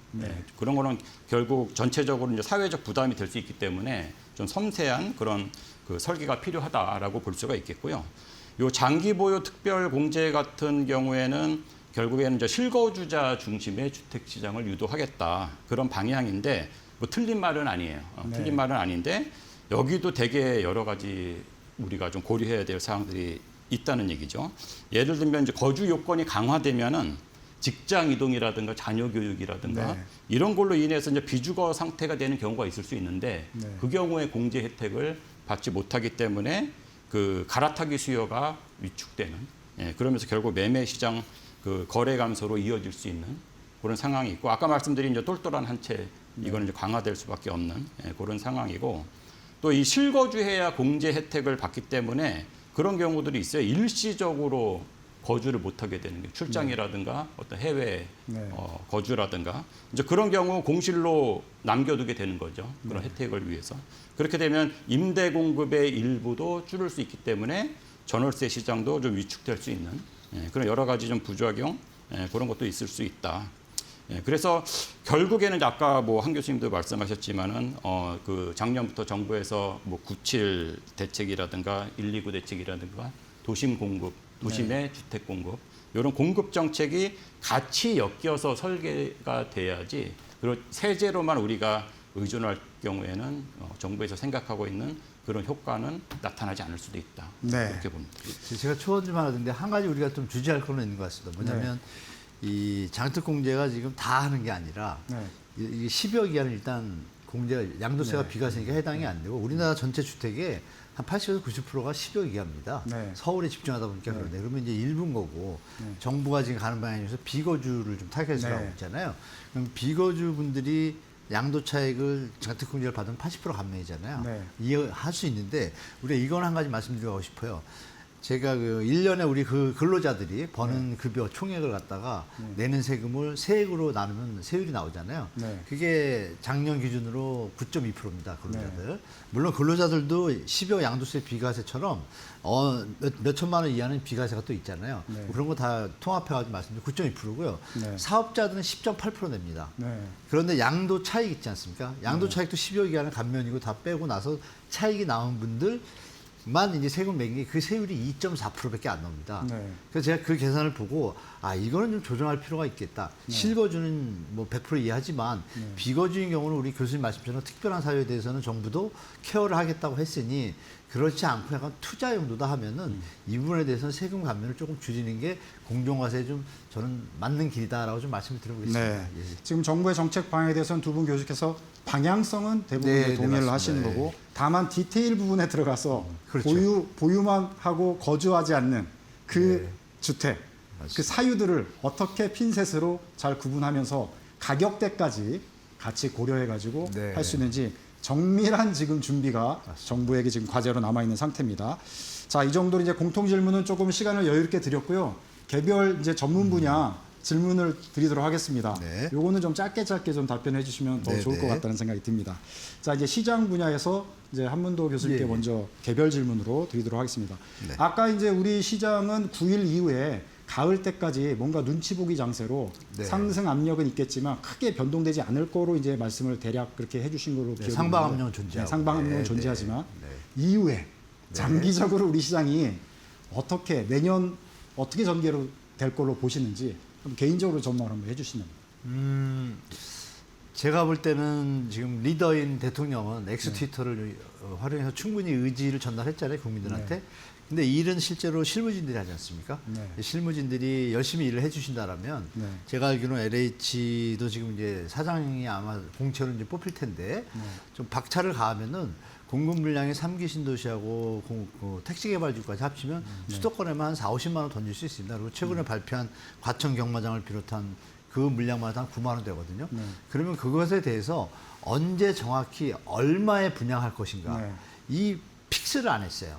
Speaker 4: 그런 거는 결국 전체적으로 이제 사회적 부담이 될 수 있기 때문에 좀 섬세한 그런 그 설계가 필요하다라고 볼 수가 있겠고요. 요 장기 보유 특별 공제 같은 경우에는 결국에는 이제 실거주자 중심의 주택 시장을 유도하겠다 그런 방향인데 뭐 틀린 말은 아니에요. 틀린 말은 아닌데 여기도 되게 여러 가지 우리가 좀 고려해야 될 사항들이 있다는 얘기죠. 예를 들면 이제 거주 요건이 강화되면은 직장 이동이라든가 자녀 교육이라든가
Speaker 2: 네.
Speaker 4: 이런 걸로 인해서 이제 비주거 상태가 되는 경우가 있을 수 있는데
Speaker 2: 네.
Speaker 4: 그 경우에 공제 혜택을 받지 못하기 때문에 그 갈아타기 수요가 위축되는 그러면서 결국 매매 시장 그 거래 감소로 이어질 수 있는 그런 상황이 있고 아까 말씀드린 이제 똘똘한 한 채 이거는 이제 강화될 수밖에 없는 그런 상황이고 또 이 실거주해야 공제 혜택을 받기 때문에 그런 경우들이 있어요. 일시적으로 거주를 못하게 되는 게 출장이라든가 어떤 해외 거주라든가 이제 그런 경우 공실로 남겨두게 되는 거죠. 그런 혜택을 위해서. 그렇게 되면 임대 공급의 일부도 줄을 수 있기 때문에 전월세 시장도 좀 위축될 수 있는 그런 여러 가지 좀 부작용 그런 것도 있을 수 있다. 그래서 결국에는 아까 뭐 한 교수님도 말씀하셨지만은 그 작년부터 정부에서 뭐 97 대책이라든가 129 대책이라든가 도심 공급, 도심의 주택 공급 이런 공급 정책이 같이 엮여서 설계가 돼야지 그리고 세제로만 우리가 의존할 경우에는 정부에서 생각하고 있는 그런 효과는 나타나지 않을 수도 있다.
Speaker 2: 네.
Speaker 4: 그렇게 봅니다.
Speaker 3: 제가 초원 좀 하는데 한 가지 우리가 좀 주지할 거는 있는 것 같습니다. 뭐냐면 이 장특 공제가 지금 다 하는 게 아니라 이게 10여 기간은 일단 공제가 양도세가 비과세니까 해당이 안 되고 우리나라 전체 주택의 한 80에서 90%가 10여 기가입니다. 서울에 집중하다 보니까 그런데 그러면 이제 일부인 거고 정부가 지금 가는 방향에서 비거주를 좀 타겟으로 하고 있잖아요. 그럼 비거주 분들이 양도 차익을 장특 공제를 받으면 80% 감면이잖아요. 이해할 수 있는데 우리가 이건 한 가지 말씀드리고 싶어요. 제가 그 1년에 우리 그 근로자들이 버는 급여 총액을 갖다가 내는 세금을 세액으로 나누면 세율이 나오잖아요. 그게 작년 기준으로 9.2%입니다. 근로자들. 물론 근로자들도 10여 양도세 비과세처럼 몇 천만 원 이하는 비과세가 또 있잖아요. 그런 거 다 통합해가지고 말씀드리면 9.2%고요. 사업자들은 10.8% 냅니다. 그런데 양도 차익 있지 않습니까? 양도 차익도 10여 기간은 감면이고 다 빼고 나서 차익이 나온 분들 만 이제 세금 매긴 게 그 세율이 2.4%밖에 안 나옵니다. 그래서 제가 그 계산을 보고 아 이거는 좀 조정할 필요가 있겠다. 실거주는 뭐 100% 이해하지만 비거주인 경우는 우리 교수님 말씀처럼 특별한 사유에 대해서는 정부도 케어를 하겠다고 했으니 그렇지 않고 약간 투자 용도다 하면은 이 부분에 대해서는 세금 감면을 조금 줄이는 게 공정과세에 좀 저는 맞는 길이다라고 좀 말씀을 드려보겠습니다.
Speaker 2: 지금 정부의 정책 방향에 대해서는 두 분 교수께서 방향성은 대부분 동의를 하시는 거고 다만 디테일 부분에 들어가서 보유만 하고 거주하지 않는 그 주택, 그 사유들을 어떻게 핀셋으로 잘 구분하면서 가격대까지 같이 고려해가지고 할 수 있는지 정밀한 지금 준비가 정부에게 지금 과제로 남아 있는 상태입니다. 자, 이 정도로 이제 공통 질문은 조금 시간을 여유롭게 드렸고요. 개별 이제 전문 분야 질문을 드리도록 하겠습니다. 요거는 좀 짧게 좀 답변해 주시면 더 좋을 것 같다는 생각이 듭니다. 자, 이제 시장 분야에서 이제 한문도 교수님께 먼저 개별 질문으로 드리도록 하겠습니다. 아까 이제 우리 시장은 9일 이후에 가을 때까지 뭔가 눈치 보기 장세로 상승 압력은 있겠지만 크게 변동되지 않을 거로 이제 말씀을 대략 그렇게 해주신 걸로 기억이
Speaker 3: 상방 압력은 존재하고.
Speaker 2: 상방 압력은 존재하지만 이후에 장기적으로 우리 시장이 어떻게 내년 어떻게 전개로 될 걸로 보시는지 개인적으로 전망을 한번 해주시면.
Speaker 3: 제가 볼 때는 지금 리더인 대통령은 엑스 트위터를 활용해서 충분히 의지를 전달했잖아요, 국민들한테. 근데 이 일은 실제로 실무진들이 하지 않습니까? 실무진들이 열심히 일을 해주신다라면 제가 알기로는 LH도 지금 이제 사장이 아마 공채로 이제 뽑힐 텐데 좀 박차를 가하면은 공급 물량이 3기 신도시하고 택지개발지구까지 합치면 수도권에만 한 4, 50만 원 던질 수 있습니다. 그리고 최근에 발표한 과천 경마장을 비롯한 그 물량만 한 9만 원 되거든요. 그러면 그것에 대해서 언제 정확히 얼마에 분양할 것인가 이 픽스를 안 했어요.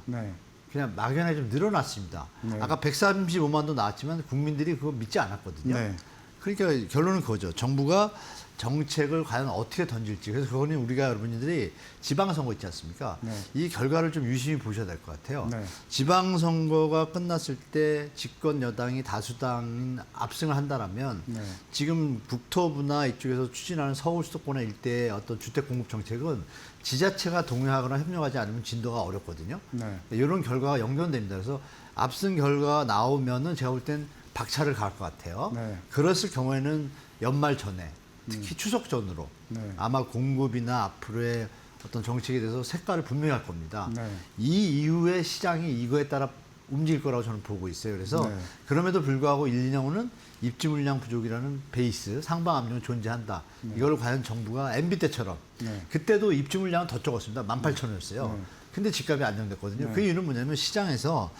Speaker 3: 그냥 막연하게 좀 늘어났습니다.
Speaker 2: 네.
Speaker 3: 아까 135만도 나왔지만 국민들이 그거 믿지 않았거든요.
Speaker 2: 네.
Speaker 3: 그러니까 결론은 그거죠. 정부가 정책을 과연 어떻게 던질지. 그래서 그거는 우리가 여러분들이 지방선거 있지 않습니까?
Speaker 2: 네.
Speaker 3: 이 결과를 좀 유심히 보셔야 될 것 같아요.
Speaker 2: 네.
Speaker 3: 지방선거가 끝났을 때 집권 여당이 다수당인 압승을 한다라면
Speaker 2: 네.
Speaker 3: 지금 국토부나 이쪽에서 추진하는 서울 수도권의 일대의 어떤 주택 공급 정책은 지자체가 동의하거나 협력하지 않으면 진도가 어렵거든요.
Speaker 2: 네.
Speaker 3: 이런 결과가 연결됩니다. 그래서 압승 결과가 나오면은 제가 볼 땐 박차를 가할 것 같아요.
Speaker 2: 네.
Speaker 3: 그랬을 경우에는 연말 전에 특히 추석 전으로
Speaker 2: 네.
Speaker 3: 아마 공급이나 앞으로의 어떤 정책에 대해서 색깔을 분명히 할 겁니다.
Speaker 2: 네.
Speaker 3: 이 이후에 시장이 이거에 따라 움직일 거라고 저는 보고 있어요. 그래서
Speaker 2: 네.
Speaker 3: 그럼에도 불구하고 1, 2년 후는 입지 물량 부족이라는 베이스, 상방 압력은 존재한다. 이걸 과연 정부가 MB 때처럼
Speaker 2: 네.
Speaker 3: 그때도 입지 물량은 더 적었습니다. 18,000원이었어요.
Speaker 2: 네.
Speaker 3: 근데 집값이 안정됐거든요.
Speaker 2: 네.
Speaker 3: 그 이유는 뭐냐면 시장에서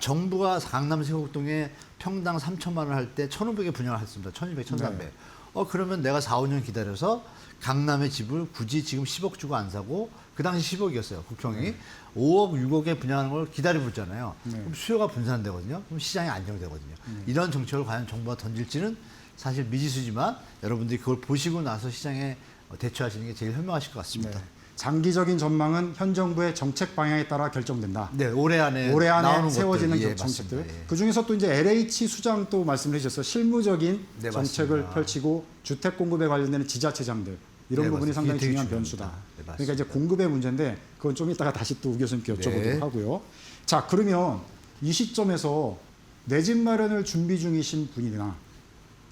Speaker 3: 정부가 강남 세곡동에 평당 3천만 원 할 때 1,500에 분양을 했습니다. 1,200, 1,300.
Speaker 2: 네.
Speaker 3: 그러면 내가 4, 5년 기다려서 강남의 집을 굳이 지금 10억 주고 안 사고 그 당시 10억이었어요. 국형이. 5억, 6억에 분양하는 걸 기다리고 있잖아요.
Speaker 2: 네.
Speaker 3: 그럼 수요가 분산되거든요. 그럼 시장이 안정되거든요. 이런 정책을 과연 정부가 던질지는 사실 미지수지만 여러분들이 그걸 보시고 나서 시장에 대처하시는 게 제일 현명하실 것 같습니다.
Speaker 2: 네. 장기적인 전망은 현 정부의 정책 방향에 따라 결정된다.
Speaker 3: 네, 올해 안에
Speaker 2: 나오는
Speaker 3: 것들,
Speaker 2: 세워지는
Speaker 3: 예,
Speaker 2: 정책들.
Speaker 3: 맞습니다. 예.
Speaker 2: 그 중에서 또 이제 LH 수장 또 말씀해 주셨어요. 실무적인
Speaker 3: 네,
Speaker 2: 정책을
Speaker 3: 맞습니다.
Speaker 2: 펼치고 주택 공급에 관련되는 지자체장들 이런
Speaker 3: 네,
Speaker 2: 부분이
Speaker 3: 맞습니다.
Speaker 2: 상당히
Speaker 3: 이게 되게
Speaker 2: 중요한
Speaker 3: 중요합니다.
Speaker 2: 변수다.
Speaker 3: 네, 맞습니다.
Speaker 2: 그러니까 이제 공급의 문제인데 그건 좀 이따가 다시 또 우 교수님께 여쭤보도록
Speaker 3: 네.
Speaker 2: 하고요. 자, 그러면 이 시점에서 내 집 마련을 준비 중이신 분이나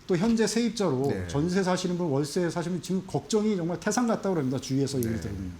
Speaker 2: 또 현재 세입자로
Speaker 3: 네.
Speaker 2: 전세 사시는 분, 월세 사시는 분 지금 걱정이 정말 태산 같다고 그럽니다. 주위에서
Speaker 3: 네.
Speaker 2: 얘기를 들으면.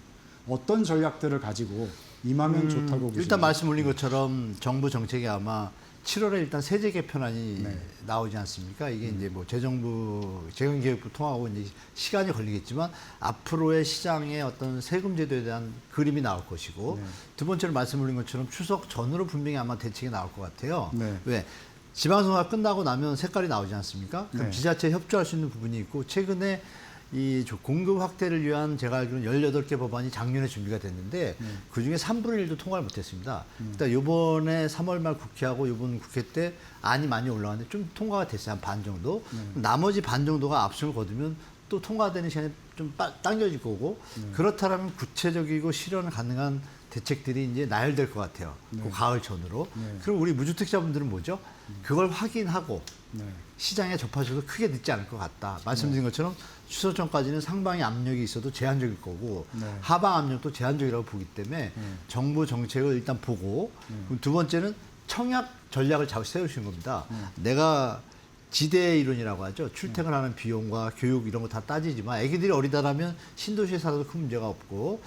Speaker 2: 어떤 전략들을 가지고 임하면 좋다고 보시나요?
Speaker 3: 일단 말씀 올린 것처럼 정부 정책이 아마 7월에 일단 세제 개편안이
Speaker 2: 네.
Speaker 3: 나오지 않습니까? 이게 이제 뭐 재정부 재정기획부 통하고 이제 시간이 걸리겠지만 앞으로의 시장의 어떤 세금 제도에 대한 그림이 나올 것이고
Speaker 2: 네.
Speaker 3: 두 번째로 말씀 올린 것처럼 추석 전으로 분명히 아마 대책이 나올 것 같아요.
Speaker 2: 네.
Speaker 3: 왜? 지방선거가 끝나고 나면 색깔이 나오지 않습니까? 그럼
Speaker 2: 네.
Speaker 3: 지자체에 협조할 수 있는 부분이 있고 최근에 이 공급 확대를 위한 제가 알기로는 18개 법안이 작년에 준비가 됐는데 그중에 3분의 1도 통과를 못했습니다. 일단 이번에 3월 말 국회하고 이번 국회 때 안이 많이 올라왔는데 좀 통과가 됐어요. 한 반 정도. 나머지 반 정도가 압승을 거두면 또 통과되는 시간이 좀 당겨질 거고 그렇다면 구체적이고 실현 가능한 대책들이 이제 나열될 것 같아요. 그 가을 전으로.
Speaker 2: 네.
Speaker 3: 그럼 우리 무주택자분들은 뭐죠? 그걸 확인하고
Speaker 2: 네.
Speaker 3: 시장에 접하셔도 크게 늦지 않을 것 같다. 말씀드린 것처럼 추석 전까지는 상방의 압력이 있어도 제한적일 거고
Speaker 2: 네.
Speaker 3: 하방 압력도 제한적이라고 보기 때문에 정부 정책을 일단 보고 그럼 두 번째는 청약 전략을 잘 세우시는 겁니다. 내가 지대 이론이라고 하죠. 출퇴근하는 비용과 교육 이런 거 다 따지지만 애기들이 어리다라면 신도시에 살아도 큰 문제가 없고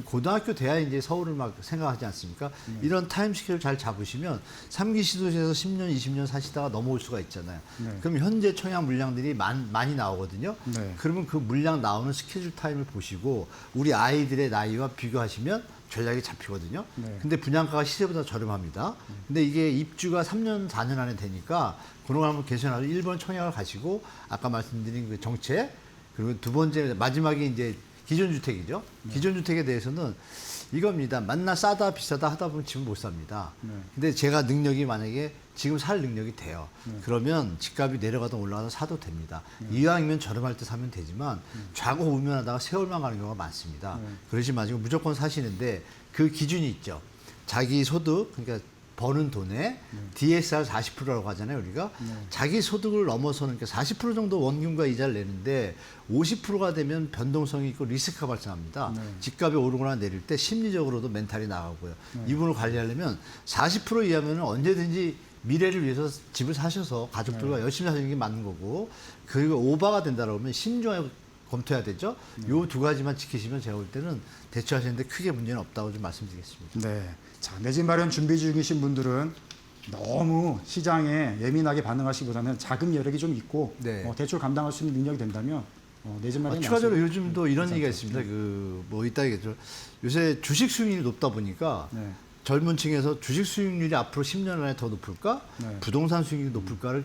Speaker 3: 고등학교 돼야 이제 서울을 막 생각하지 않습니까? 이런 타임 스케줄 잘 잡으시면 3기 시도시에서 10년, 20년 사시다가 넘어올 수가 있잖아요.
Speaker 2: 네.
Speaker 3: 그럼 현재 청약 물량들이 많이 나오거든요.
Speaker 2: 네.
Speaker 3: 그러면 그 물량 나오는 스케줄 타임을 보시고 우리 아이들의 나이와 비교하시면 전략이 잡히거든요.
Speaker 2: 네.
Speaker 3: 근데 분양가가 시세보다 저렴합니다. 근데 이게 입주가 3년, 4년 안에 되니까 그런 걸 한번 개선하고 1번 청약을 가시고 아까 말씀드린 그 정책 그리고 두 번째 마지막에 이제 기존주택이죠. 기존주택에 대해서는 이겁니다. 만나 싸다 비싸다 하다 보면 집은 못 삽니다. 근데 제가 능력이 만약에 지금 살 능력이 돼요. 그러면 집값이 내려가든 올라가든 사도 됩니다. 이왕이면 저렴할 때 사면 되지만 좌고 우면하다가 세월만 가는 경우가 많습니다. 그러지 마시고 무조건 사시는데 그 기준이 있죠. 자기 소득 그러니까 버는 돈에 DSR 40%라고 하잖아요, 우리가. 자기 소득을 넘어서는 그러니까 40% 정도 원금과 이자를 내는데 50%가 되면 변동성이 있고 리스크가 발생합니다. 집값이 오르거나 내릴 때 심리적으로도 멘탈이 나가고요. 이 부분을 관리하려면 40% 이하면 언제든지 미래를 위해서 집을 사셔서 가족들과 열심히 사시는 게 맞는 거고 그리고 오버가 된다고 하면 신중하게 검토해야 되죠. 요 두 가지만 지키시면 제가 볼 때는 대처하시는데 크게 문제는 없다고 좀 말씀드리겠습니다.
Speaker 2: 네. 자, 내 집 마련 준비 중이신 분들은 너무 시장에 예민하게 반응하시기보다는 자금 여력이 좀 있고
Speaker 3: 네.
Speaker 2: 대출 감당할 수 있는 능력이 된다면 내 집 마련
Speaker 3: 추가적으로 요즘도 이런 얘기가 있습니다. 뭐 이따겠죠. 요새 주식 수익률이 높다 보니까
Speaker 2: 네.
Speaker 3: 젊은 층에서 주식 수익률이 앞으로 10년 안에 더 높을까?
Speaker 2: 네.
Speaker 3: 부동산 수익률이 높을까를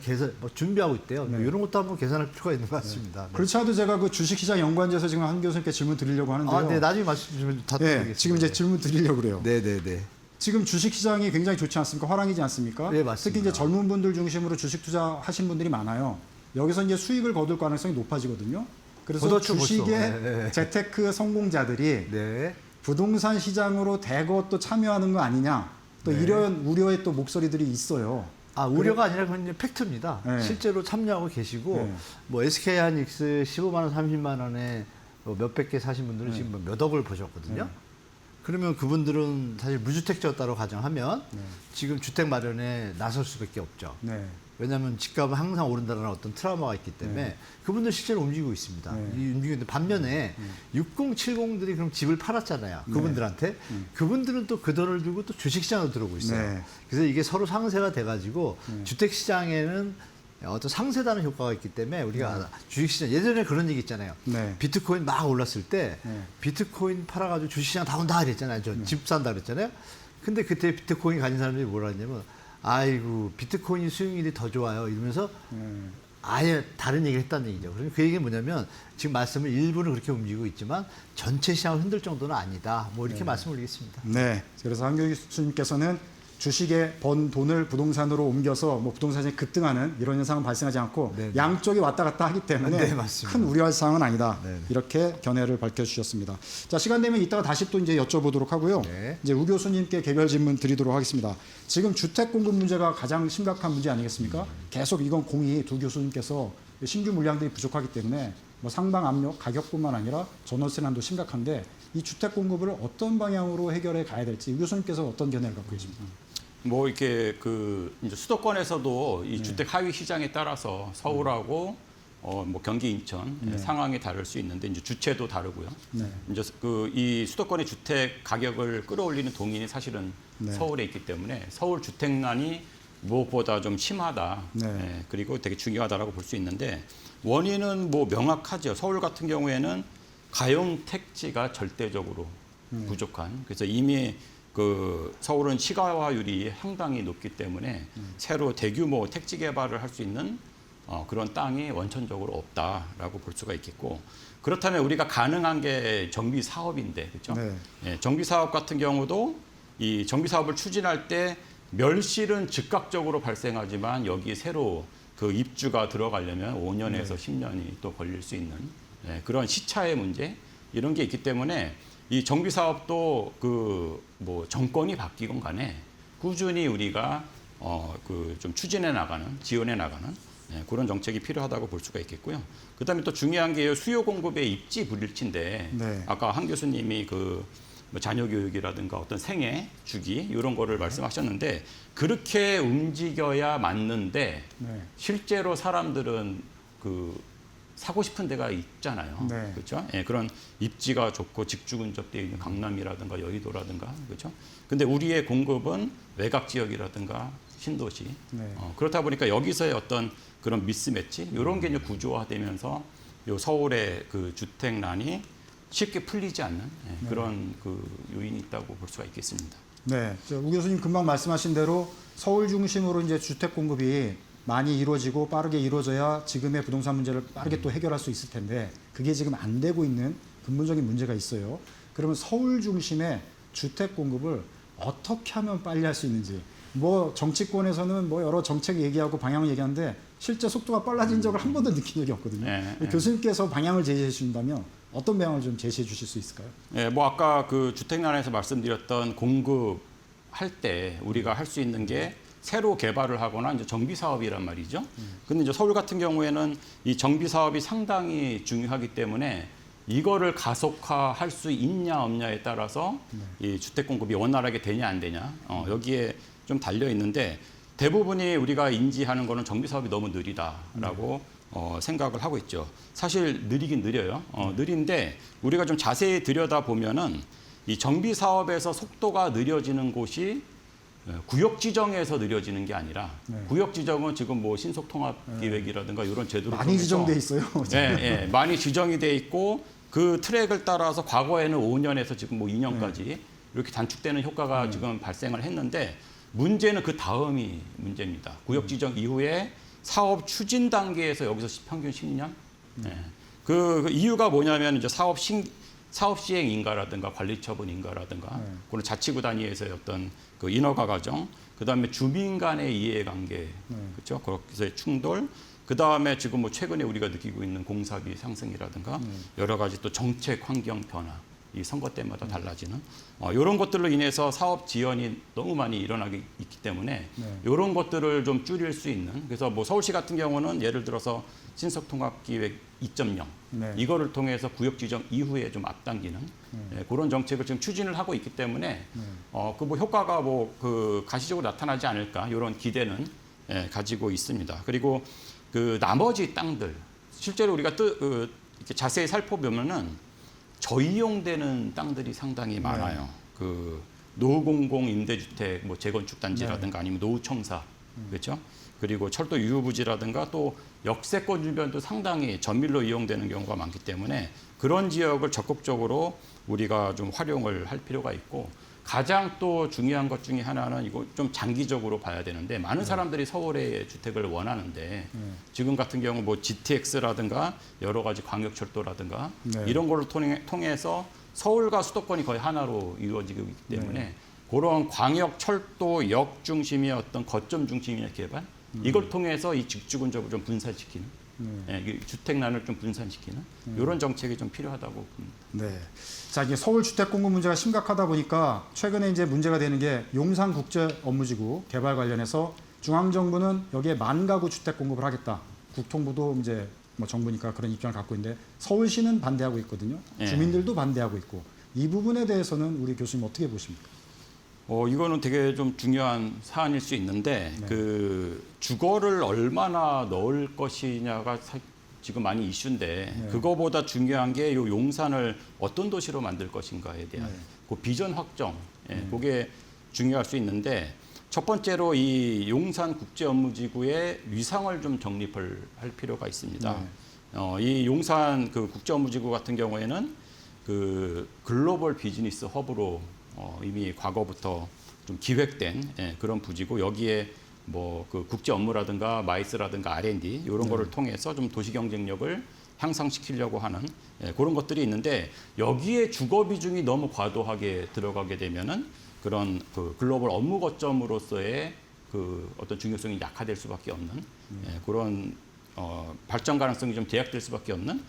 Speaker 3: 준비하고 있대요.
Speaker 2: 네.
Speaker 3: 이런 것도 한번 계산할 필요가 있는 것 같습니다. 네.
Speaker 2: 그렇지 않아도 제가 그 주식시장 연구원에서 지금 한 교수님께 질문 드리려고 하는데요.
Speaker 3: 네, 나중에 말씀 주시면 다
Speaker 2: 네,
Speaker 3: 드리겠습니다.
Speaker 2: 지금 이제 질문 드리려고 그래요.
Speaker 3: 네네네.
Speaker 2: 지금 주식 시장이 굉장히 좋지 않습니까? 화랑이지 않습니까?
Speaker 3: 네, 맞습니다.
Speaker 2: 특히 이제 젊은 분들 중심으로 주식 투자하신 분들이 많아요. 여기서 이제 수익을 거둘 가능성이 높아지거든요. 그래서
Speaker 3: 거뒀죠,
Speaker 2: 주식의
Speaker 3: 벌써. 네.
Speaker 2: 재테크 성공자들이
Speaker 3: 네.
Speaker 2: 부동산 시장으로 대거 또 참여하는 거 아니냐. 또
Speaker 3: 네.
Speaker 2: 이런 우려의 또 목소리들이 있어요.
Speaker 3: 우려가 아니라 그건 이제 팩트입니다.
Speaker 2: 네.
Speaker 3: 실제로 참여하고 계시고
Speaker 2: 네.
Speaker 3: 뭐 SK 하이닉스 15만 원, 30만 원에 뭐 몇백 개 사신 분들은 지금 뭐몇 억을 보셨거든요.
Speaker 2: 네.
Speaker 3: 그러면 그분들은 사실 무주택자였다고 가정하면
Speaker 2: 네.
Speaker 3: 지금 주택 마련에 나설 수밖에 없죠.
Speaker 2: 네.
Speaker 3: 왜냐하면 집값은 항상 오른다는 어떤 트라우마가 있기 때문에 그분들 실제로 움직이고 있습니다.
Speaker 2: 네.
Speaker 3: 이 움직이는데 반면에 6070들이 그럼 집을 팔았잖아요. 그분들한테 그분들은 또 그 돈을 들고 또 주식시장으로 들어오고 있어요.
Speaker 2: 네.
Speaker 3: 그래서 이게 서로 상세가 돼가지고 주택시장에는 어떤 상세다는 효과가 있기 때문에 우리가 주식시장 예전에 그런 얘기 있잖아요.
Speaker 2: 네.
Speaker 3: 비트코인 막 올랐을 때
Speaker 2: 네.
Speaker 3: 비트코인 팔아가지고 주식시장 다 온다 그랬잖아요. 저 집 산다 그랬잖아요. 근데 그때 비트코인 가진 사람들이 뭐라 했냐면 아이고 비트코인 수익률이 더 좋아요 이러면서 아예 다른 얘기를 했다는 얘기죠. 그러면 그 얘기는 뭐냐면 지금 말씀을 일부는 그렇게 움직이고 있지만 전체 시장을 흔들 정도는 아니다. 뭐 이렇게 말씀을 드리겠습니다.
Speaker 2: 네. 그래서 한 교수님께서는 주식에 번 돈을 부동산으로 옮겨서 뭐 부동산이 급등하는 이런 현상은 발생하지 않고
Speaker 3: 네, 네.
Speaker 2: 양쪽이 왔다 갔다 하기 때문에
Speaker 3: 네, 맞습니다.
Speaker 2: 큰 우려할 사항은 아니다.
Speaker 3: 네, 네.
Speaker 2: 이렇게 견해를 밝혀주셨습니다. 자, 시간 되면 이따가 다시 또 이제 여쭤보도록 하고요.
Speaker 3: 네.
Speaker 2: 이제 우 교수님께 개별 질문 드리도록 하겠습니다. 지금 주택 공급 문제가 가장 심각한 문제 아니겠습니까? 계속 이건 공이 두 교수님께서 신규 물량들이 부족하기 때문에 뭐 상방 압력, 가격뿐만 아니라 전월세 난도 심각한데 이 주택 공급을 어떤 방향으로 해결해 가야 될지 우 교수님께서 어떤 견해를 갖고 계십니까?
Speaker 4: 뭐 이렇게 그 이제 수도권에서도 이 주택 하위 시장에 따라서 서울하고 뭐 경기, 인천 상황이 다를 수 있는데 이제 주체도 다르고요.
Speaker 2: 네.
Speaker 4: 이제 그 이 수도권의 주택 가격을 끌어올리는 동인이 사실은
Speaker 2: 네.
Speaker 4: 서울에 있기 때문에 서울 주택난이 무엇보다 좀 심하다.
Speaker 2: 네.
Speaker 4: 예, 그리고 되게 중요하다라고 볼 수 있는데 원인은 뭐 명확하죠. 서울 같은 경우에는 가용 택지가 절대적으로 부족한. 그래서 이미 그 서울은 시가화율이 상당히 높기 때문에 새로 대규모 택지 개발을 할 수 있는 그런 땅이 원천적으로 없다라고 볼 수가 있겠고 그렇다면 우리가 가능한 게 정비 사업인데 그렇죠?
Speaker 2: 네.
Speaker 4: 예, 정비 사업 같은 경우도 이 정비 사업을 추진할 때 멸실은 즉각적으로 발생하지만 여기 새로 그 입주가 들어가려면 5년에서 10년이 또 걸릴 수 있는 그런 시차의 문제 이런 게 있기 때문에 이 정비 사업도 그 뭐 정권이 바뀌건 간에 꾸준히 우리가 그 좀 추진해 나가는, 지원해 나가는 그런 정책이 필요하다고 볼 수가 있겠고요. 그다음에 또 중요한 게 수요 공급의 입지 불일치인데
Speaker 2: 네.
Speaker 4: 아까 한 교수님이 그 뭐 자녀 교육이라든가 어떤 생애 주기 이런 거를 말씀하셨는데 그렇게 움직여야 맞는데
Speaker 2: 네.
Speaker 4: 실제로 사람들은 그 사고 싶은 데가 있잖아요.
Speaker 2: 네.
Speaker 4: 그렇죠? 예, 그런 입지가 좋고 직주 근접되어 있는 강남이라든가 여의도라든가 그렇죠? 근데 우리의 공급은 외곽 지역이라든가 신도시.
Speaker 2: 네.
Speaker 4: 그렇다 보니까 여기서의 어떤 그런 미스매치 이런 게 이제 구조화되면서 요 서울의 그 주택난이 쉽게 풀리지 않는 그런 그 요인이 있다고 볼 수가 있겠습니다.
Speaker 2: 네, 우 교수님 금방 말씀하신 대로 서울 중심으로 이제 주택 공급이 많이 이루어지고 빠르게 이루어져야 지금의 부동산 문제를 빠르게 또 해결할 수 있을 텐데 그게 지금 안 되고 있는 근본적인 문제가 있어요. 그러면 서울 중심의 주택 공급을 어떻게 하면 빨리 할 수 있는지 뭐 정치권에서는 뭐 여러 정책 얘기하고 방향을 얘기하는데 실제 속도가 빨라진 적을 한 번도 느낀 적이 없거든요. 교수님께서 방향을 제시해 주신다면 어떤 방향을 좀 제시해 주실 수 있을까요?
Speaker 4: 예, 뭐 아까 그 주택난에서 말씀드렸던 공급할 때 우리가 할 수 있는 게 새로 개발을 하거나 이제 정비 사업이란 말이죠. 근데 이제 서울 같은 경우에는 이 정비 사업이 상당히 중요하기 때문에 이거를 가속화할 수 있냐 없냐에 따라서 이 주택 공급이 원활하게 되냐 안 되냐 여기에 좀 달려 있는데 대부분이 우리가 인지하는 거는 정비 사업이 너무 느리다라고 생각을 하고 있죠. 사실 느리긴 느려요. 느린데 우리가 좀 자세히 들여다 보면은 이 정비 사업에서 속도가 느려지는 곳이 구역 지정에서 느려지는 게 아니라 구역 지정은 지금 뭐 신속 통합 기획이라든가 이런 제도를
Speaker 2: 많이 지정돼 있어요.
Speaker 4: 예, 많이 지정이 돼 있고 그 트랙을 따라서 과거에는 5년에서 지금 뭐 2년까지 이렇게 단축되는 효과가 지금 발생을 했는데 문제는 그 다음이 문제입니다. 구역 지정 이후에 사업 추진 단계에서 여기서 평균 10년. 그 이유가 뭐냐면 이제 사업 사업 시행 인가라든가 관리 처분 인가라든가 그런 자치구 단위에서의 어떤 그 인허가 과정, 그다음에 주민 간의 이해관계, 그렇죠? 그래서 충돌, 그다음에 지금 뭐 최근에 우리가 느끼고 있는 공사비 상승이라든가 여러 가지 또 정책 환경 변화, 이 선거 때마다 달라지는 이런 것들로 인해서 사업 지연이 너무 많이 일어나기 있기 때문에 이런 것들을 좀 줄일 수 있는, 그래서 뭐 서울시 같은 경우는 예를 들어서 신속통합기획 2.0 이거를 통해서 구역 지정 이후에 좀 앞당기는 그런 정책을 지금 추진을 하고 있기 때문에 그 뭐 효과가 뭐 그 가시적으로 나타나지 않을까 이런 기대는 가지고 있습니다. 그리고 그 나머지 땅들 실제로 우리가 이렇게 자세히 살펴보면은 저이용되는 땅들이 상당히 많아요. 그 노공공 임대주택 뭐 재건축 단지라든가 아니면 노후청사, 그렇죠? 그리고 철도 유휴부지라든가 또 역세권 주변도 상당히 전밀로 이용되는 경우가 많기 때문에 그런 지역을 적극적으로 우리가 좀 활용을 할 필요가 있고, 가장 또 중요한 것 중에 하나는 이거 좀 장기적으로 봐야 되는데, 많은 사람들이 서울에 주택을 원하는데 지금 같은 경우 뭐 GTX라든가 여러 가지 광역철도라든가 이런 거를 통해서 서울과 수도권이 거의 하나로 이루어지고 있기 때문에 그런 광역철도역 중심의 어떤 거점 중심의 개발, 이걸 통해서 이 직주근접을 좀 분산시키는, 주택난을 좀 분산시키는 이런 정책이 좀 필요하다고 봅니다.
Speaker 2: 네. 자, 이게 서울 주택 공급 문제가 심각하다 보니까 최근에 이제 문제가 되는 게 용산 국제 업무지구 개발 관련해서 중앙 정부는 여기에 만가구 주택 공급을 하겠다. 국토부도 이제 뭐 정부니까 그런 입장을 갖고 있는데 서울시는 반대하고 있거든요. 주민들도 반대하고 있고, 이 부분에 대해서는 우리 교수님 어떻게 보십니까?
Speaker 4: 이거는 되게 좀 중요한 사안일 수 있는데 그 주거를 얼마나 넣을 것이냐가 지금 많이 이슈인데 그거보다 중요한 게 요 용산을 어떤 도시로 만들 것인가에 대한 그 비전 확정, 그게 중요할 수 있는데, 첫 번째로 이 용산 국제업무지구의 위상을 좀 정립을 할 필요가 있습니다. 이 용산 그 국제업무지구 같은 경우에는 그 글로벌 비즈니스 허브로 이미 과거부터 좀 기획된 그런 부지고, 여기에 뭐 그 국제 업무라든가 마이스라든가 R&D 이런 거를 통해서 좀 도시 경쟁력을 향상시키려고 하는 그런 것들이 있는데, 여기에 주거 비중이 너무 과도하게 들어가게 되면은 그런 그 글로벌 업무 거점으로서의 그 어떤 중요성이 약화될 수밖에 없는 그런 발전 가능성이 좀 제약될 수밖에 없는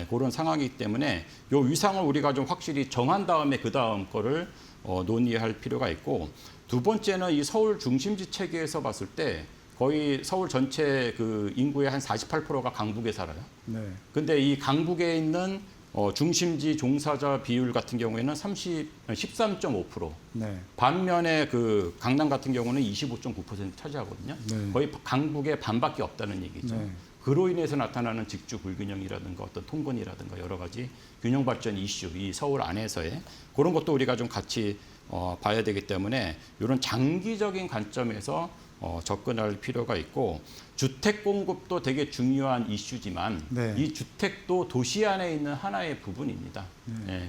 Speaker 4: 그런 상황이기 때문에 이 위상을 우리가 좀 확실히 정한 다음에 그 다음 거를 논의할 필요가 있고, 두 번째는 이 서울 중심지 체계에서 봤을 때 거의 서울 전체 그 인구의 한 48%가 강북에 살아요. 근데 이 강북에 있는 중심지 종사자 비율 같은 경우에는 13.5%. 반면에 그 강남 같은 경우는 25.9% 차지하거든요. 거의 강북의 반밖에 없다는 얘기죠. 그로 인해서 나타나는 직주 불균형이라든가 어떤 통근이라든가 여러 가지 균형 발전 이슈, 이 서울 안에서의 그런 것도 우리가 좀 같이 봐야 되기 때문에 이런 장기적인 관점에서 접근할 필요가 있고, 주택 공급도 되게 중요한 이슈지만 이 주택도 도시 안에 있는 하나의 부분입니다.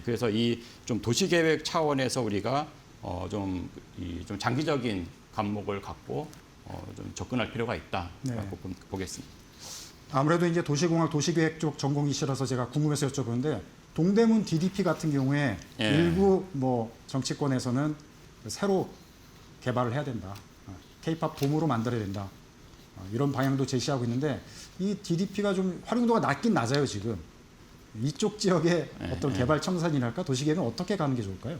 Speaker 4: 그래서 이 좀 도시계획 차원에서 우리가 좀 장기적인 감목을 갖고 좀 접근할 필요가 있다라고 보겠습니다.
Speaker 2: 아무래도 이제 도시공학, 도시계획 쪽 전공이시라서 제가 궁금해서 여쭤보는데, 동대문 DDP 같은 경우에 일부 뭐 정치권에서는 새로 개발을 해야 된다. K-팝 돔으로 만들어야 된다. 이런 방향도 제시하고 있는데, 이 DDP가 좀 활용도가 낮긴 낮아요, 지금. 이쪽 지역의 어떤 개발 청산이랄까, 도시계획은 어떻게 가는 게 좋을까요?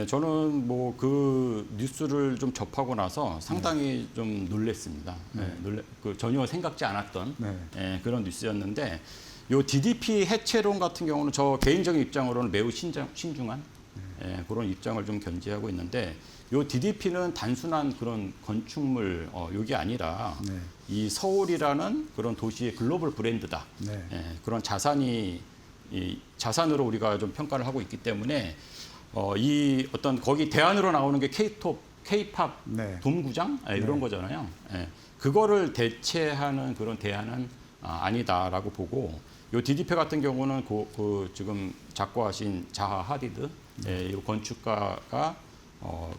Speaker 4: 저는 뭐 그 뉴스를 좀 접하고 나서 상당히 좀 놀랐습니다. 전혀 생각지 않았던 그런 뉴스였는데, 요 DDP 해체론 같은 경우는 저 개인적인 입장으로는 매우 신중한 그런 입장을 좀 견지하고 있는데, 요 DDP는 단순한 그런 건축물 요게 아니라 이 서울이라는 그런 도시의 글로벌 브랜드다. 그런 자산으로 우리가 좀 평가를 하고 있기 때문에 이 어떤 거기 대안으로 나오는 게 K-팝 돔구장 이런 거잖아요. 그거를 대체하는 그런 대안은 아니다라고 보고, 요 DDP 같은 경우는 그 지금 작고하신 자하 하디드 이 건축가가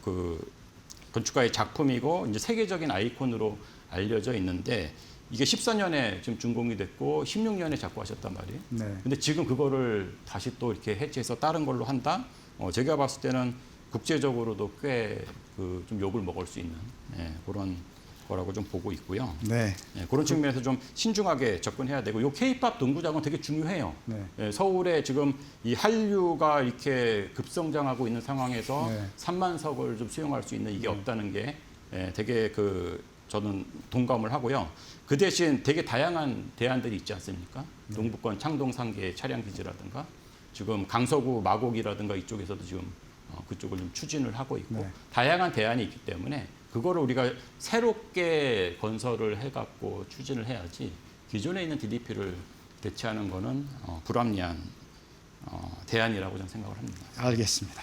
Speaker 4: 그 건축가의 작품이고 이제 세계적인 아이콘으로 알려져 있는데, 이게 14년에 지금 준공이 됐고 16년에 자꾸 하셨단 말이에요.
Speaker 2: 네.
Speaker 4: 근데 지금 그거를 다시 또 이렇게 해체해서 다른 걸로 한다? 제가 봤을 때는 국제적으로도 꽤 그 좀 욕을 먹을 수 있는 그런 거라고 좀 보고 있고요.
Speaker 2: 네.
Speaker 4: 그런 측면에서 좀 신중하게 접근해야 되고, 요 K-팝 농구장은 되게 중요해요.
Speaker 2: 네.
Speaker 4: 서울에 지금 이 한류가 이렇게 급성장하고 있는 상황에서
Speaker 2: 네.
Speaker 4: 3만석을 좀 수용할 수 있는 이게 없다는 게 되게 저는 동감을 하고요. 그 대신 되게 다양한 대안들이 있지 않습니까? 동북권 창동 상계 차량 기지라든가 지금 강서구 마곡이라든가 이쪽에서도 지금 그쪽을 좀 추진을 하고 있고
Speaker 2: 네.
Speaker 4: 다양한 대안이 있기 때문에 그거를 우리가 새롭게 건설을 해갖고 추진을 해야지 기존에 있는 DDP를 대체하는 거는 불합리한 대안이라고 저는 생각을 합니다.
Speaker 2: 알겠습니다.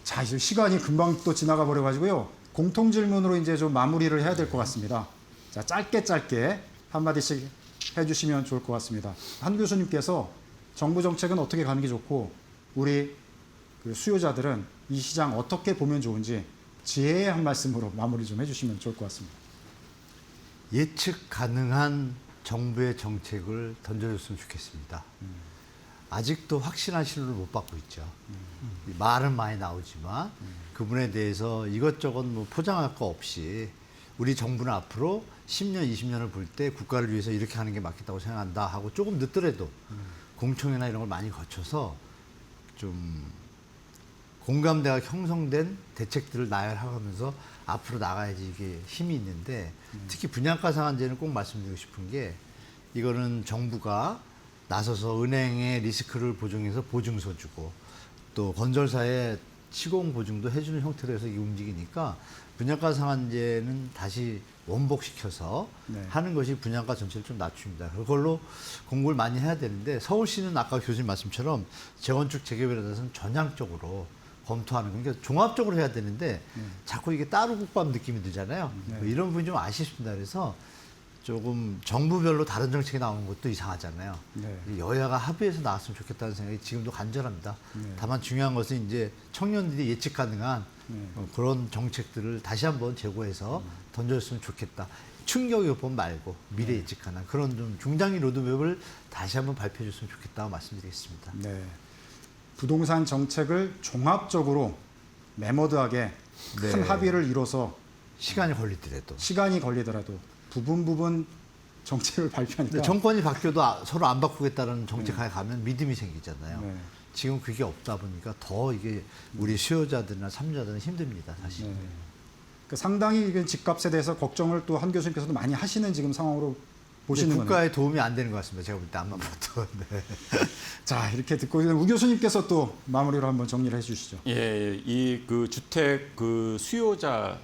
Speaker 2: 자, 이제 시간이 금방 또 지나가 버려가지고요. 공통 질문으로 이제 좀 마무리를 해야 될 것 같습니다. 자, 짧게 한마디씩 해주시면 좋을 것 같습니다. 한 교수님께서 정부 정책은 어떻게 가는 게 좋고 우리 그 수요자들은 이 시장 어떻게 보면 좋은지 지혜의 한 말씀으로 마무리 좀 해주시면 좋을 것 같습니다.
Speaker 3: 예측 가능한 정부의 정책을 던져줬으면 좋겠습니다. 아직도 확실한 신호를 못 받고 있죠. 말은 많이 나오지만 그분에 대해서 이것저것 뭐 포장할 거 없이 우리 정부는 앞으로 10년, 20년을 볼 때 국가를 위해서 이렇게 하는 게 맞겠다고 생각한다 하고 조금 늦더라도 공청회나 이런 걸 많이 거쳐서 좀 공감대가 형성된 대책들을 나열하면서 앞으로 나가야지 이게 힘이 있는데 특히 분양가 상한제는 꼭 말씀드리고 싶은 게 이거는 정부가 나서서 은행의 리스크를 보증해서 보증서 주고 또 건설사의 시공 보증도 해주는 형태로 해서 이게 움직이니까 분양가 상한제는 다시 원복시켜서
Speaker 2: 네.
Speaker 3: 하는 것이 분양가 전체를 좀 낮춥니다. 그걸로 공부를 많이 해야 되는데 서울시는 아까 교수님 말씀처럼 재건축 재개발에 대해서는 전향적으로 검토하는 거. 그러니까 종합적으로 해야 되는데 자꾸 이게 따로 국밥 느낌이 들잖아요. 뭐 이런 부분이 좀 아쉽습니다. 그래서 조금 정부별로 다른 정책이 나오는 것도 이상하잖아요.
Speaker 2: 네.
Speaker 3: 여야가 합의해서 나왔으면 좋겠다는 생각이 지금도 간절합니다. 다만 중요한 것은 이제 청년들이 예측 가능한 그런 정책들을 다시 한번 제고해서 던져줬으면 좋겠다. 충격 요법 말고 미래 예측 가능한 그런 좀 중장기 로드맵을 다시 한번 발표해 줬으면 좋겠다고 말씀드리겠습니다.
Speaker 2: 네. 부동산 정책을 종합적으로 메모드하게 큰
Speaker 3: 네.
Speaker 2: 합의를 이뤄서
Speaker 3: 시간이 걸리더라도.
Speaker 2: 시간이 걸리더라도 부분 정책을 발표하니까
Speaker 3: 근데 정권이 바뀌어도 서로 안 바꾸겠다는 정책하에 가면 믿음이 생기잖아요.
Speaker 2: 네.
Speaker 3: 지금 그게 없다 보니까 더 이게 우리 수요자들이나 삼자들은 힘듭니다, 사실.
Speaker 2: 네. 그 상당히 이게 집값에 대해서 걱정을 또 한 교수님께서도 많이 하시는 지금 상황으로 보시는 거예요.
Speaker 3: 국가에 도움이 안 되는 것 같습니다. 제가 볼 때 안만 봐도. 네.
Speaker 2: 자, 이렇게 듣고 있는 우 교수님께서 또 마무리로 한번 정리를 해주시죠.
Speaker 4: 예, 이 그 주택 그 수요자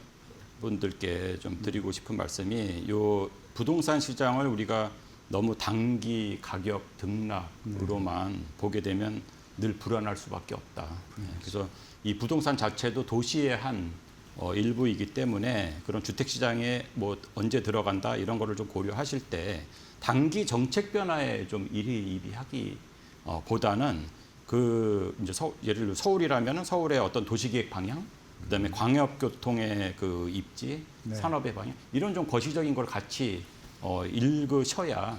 Speaker 4: 분들께 좀 드리고 싶은 말씀이 요 부동산 시장을 우리가 너무 단기 가격 등락으로만 보게 되면 늘 불안할 수밖에 없다. 그래서 이 부동산 자체도 도시의 한 일부이기 때문에 그런 주택 시장에 뭐 언제 들어간다 이런 거를 좀 고려하실 때 단기 정책 변화에 좀 일희일비하기 보다는 그 이제 예를 들어 서울이라면은 서울의 어떤 도시계획 방향, 그다음에 광역교통의 그 입지,
Speaker 2: 네.
Speaker 4: 산업의 방향 이런 좀 거시적인 걸 같이 읽으셔야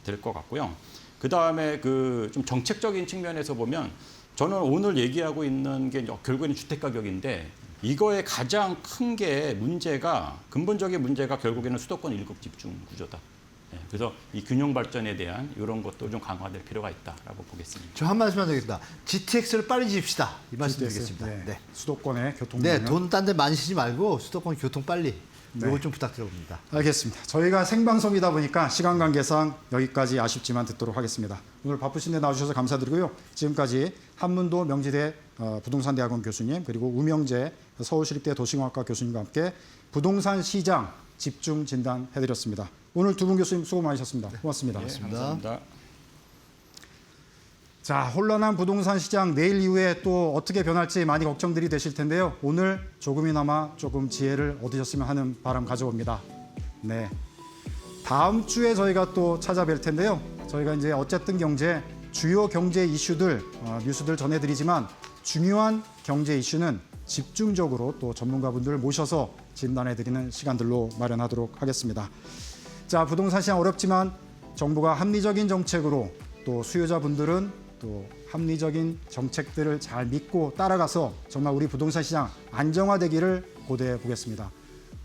Speaker 4: 될 것 같고요. 그 다음에 그 좀 정책적인 측면에서 보면 저는 오늘 얘기하고 있는 게 결국에는 주택 가격인데 이거의 가장 큰 게 근본적인 문제가 결국에는 수도권 일극 집중 구조다. 그래서 이 균형 발전에 대한 이런 것도 좀 강화될 필요가 있다라고 보겠습니다.
Speaker 3: 저 한 말씀 하겠습니다. GTX를 빨리 지읍시다. 이 말씀 드리겠습니다.
Speaker 2: 네.
Speaker 3: 네.
Speaker 2: 수도권의 교통
Speaker 3: 네,
Speaker 2: 방향.
Speaker 3: 돈 딴 데 많이 쓰지 말고 수도권 교통 빨리.
Speaker 2: 네.
Speaker 3: 이거 좀 부탁드려봅니다.
Speaker 2: 알겠습니다. 저희가 생방송이다 보니까 시간 관계상 여기까지 아쉽지만 듣도록 하겠습니다. 오늘 바쁘신데 나와주셔서 감사드리고요. 지금까지 한문도 명지대 부동산대학원 교수님 그리고 우명재 서울시립대 도시공학과 교수님과 함께 부동산 시장 집중 진단해드렸습니다. 오늘 두 분 교수님 수고 많으셨습니다. 고맙습니다.
Speaker 4: 네, 감사합니다.
Speaker 2: 자, 혼란한 부동산 시장 내일 이후에 또 어떻게 변할지 많이 걱정들이 되실 텐데요. 오늘 조금이나마 조금 지혜를 얻으셨으면 하는 바람 가져옵니다. 네. 다음 주에 저희가 또 찾아뵐 텐데요. 저희가 이제 어쨌든 경제 주요 경제 이슈들 뉴스들 전해드리지만 중요한 경제 이슈는 집중적으로 또 전문가분들을 모셔서 진단해드리는 시간들로 마련하도록 하겠습니다. 자, 부동산 시장 어렵지만 정부가 합리적인 정책으로 또 수요자분들은 또 합리적인 정책들을 잘 믿고 따라가서 정말 우리 부동산 시장 안정화되기를 고대해 보겠습니다.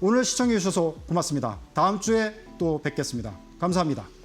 Speaker 2: 오늘 시청해 주셔서 고맙습니다. 다음 주에 또 뵙겠습니다. 감사합니다.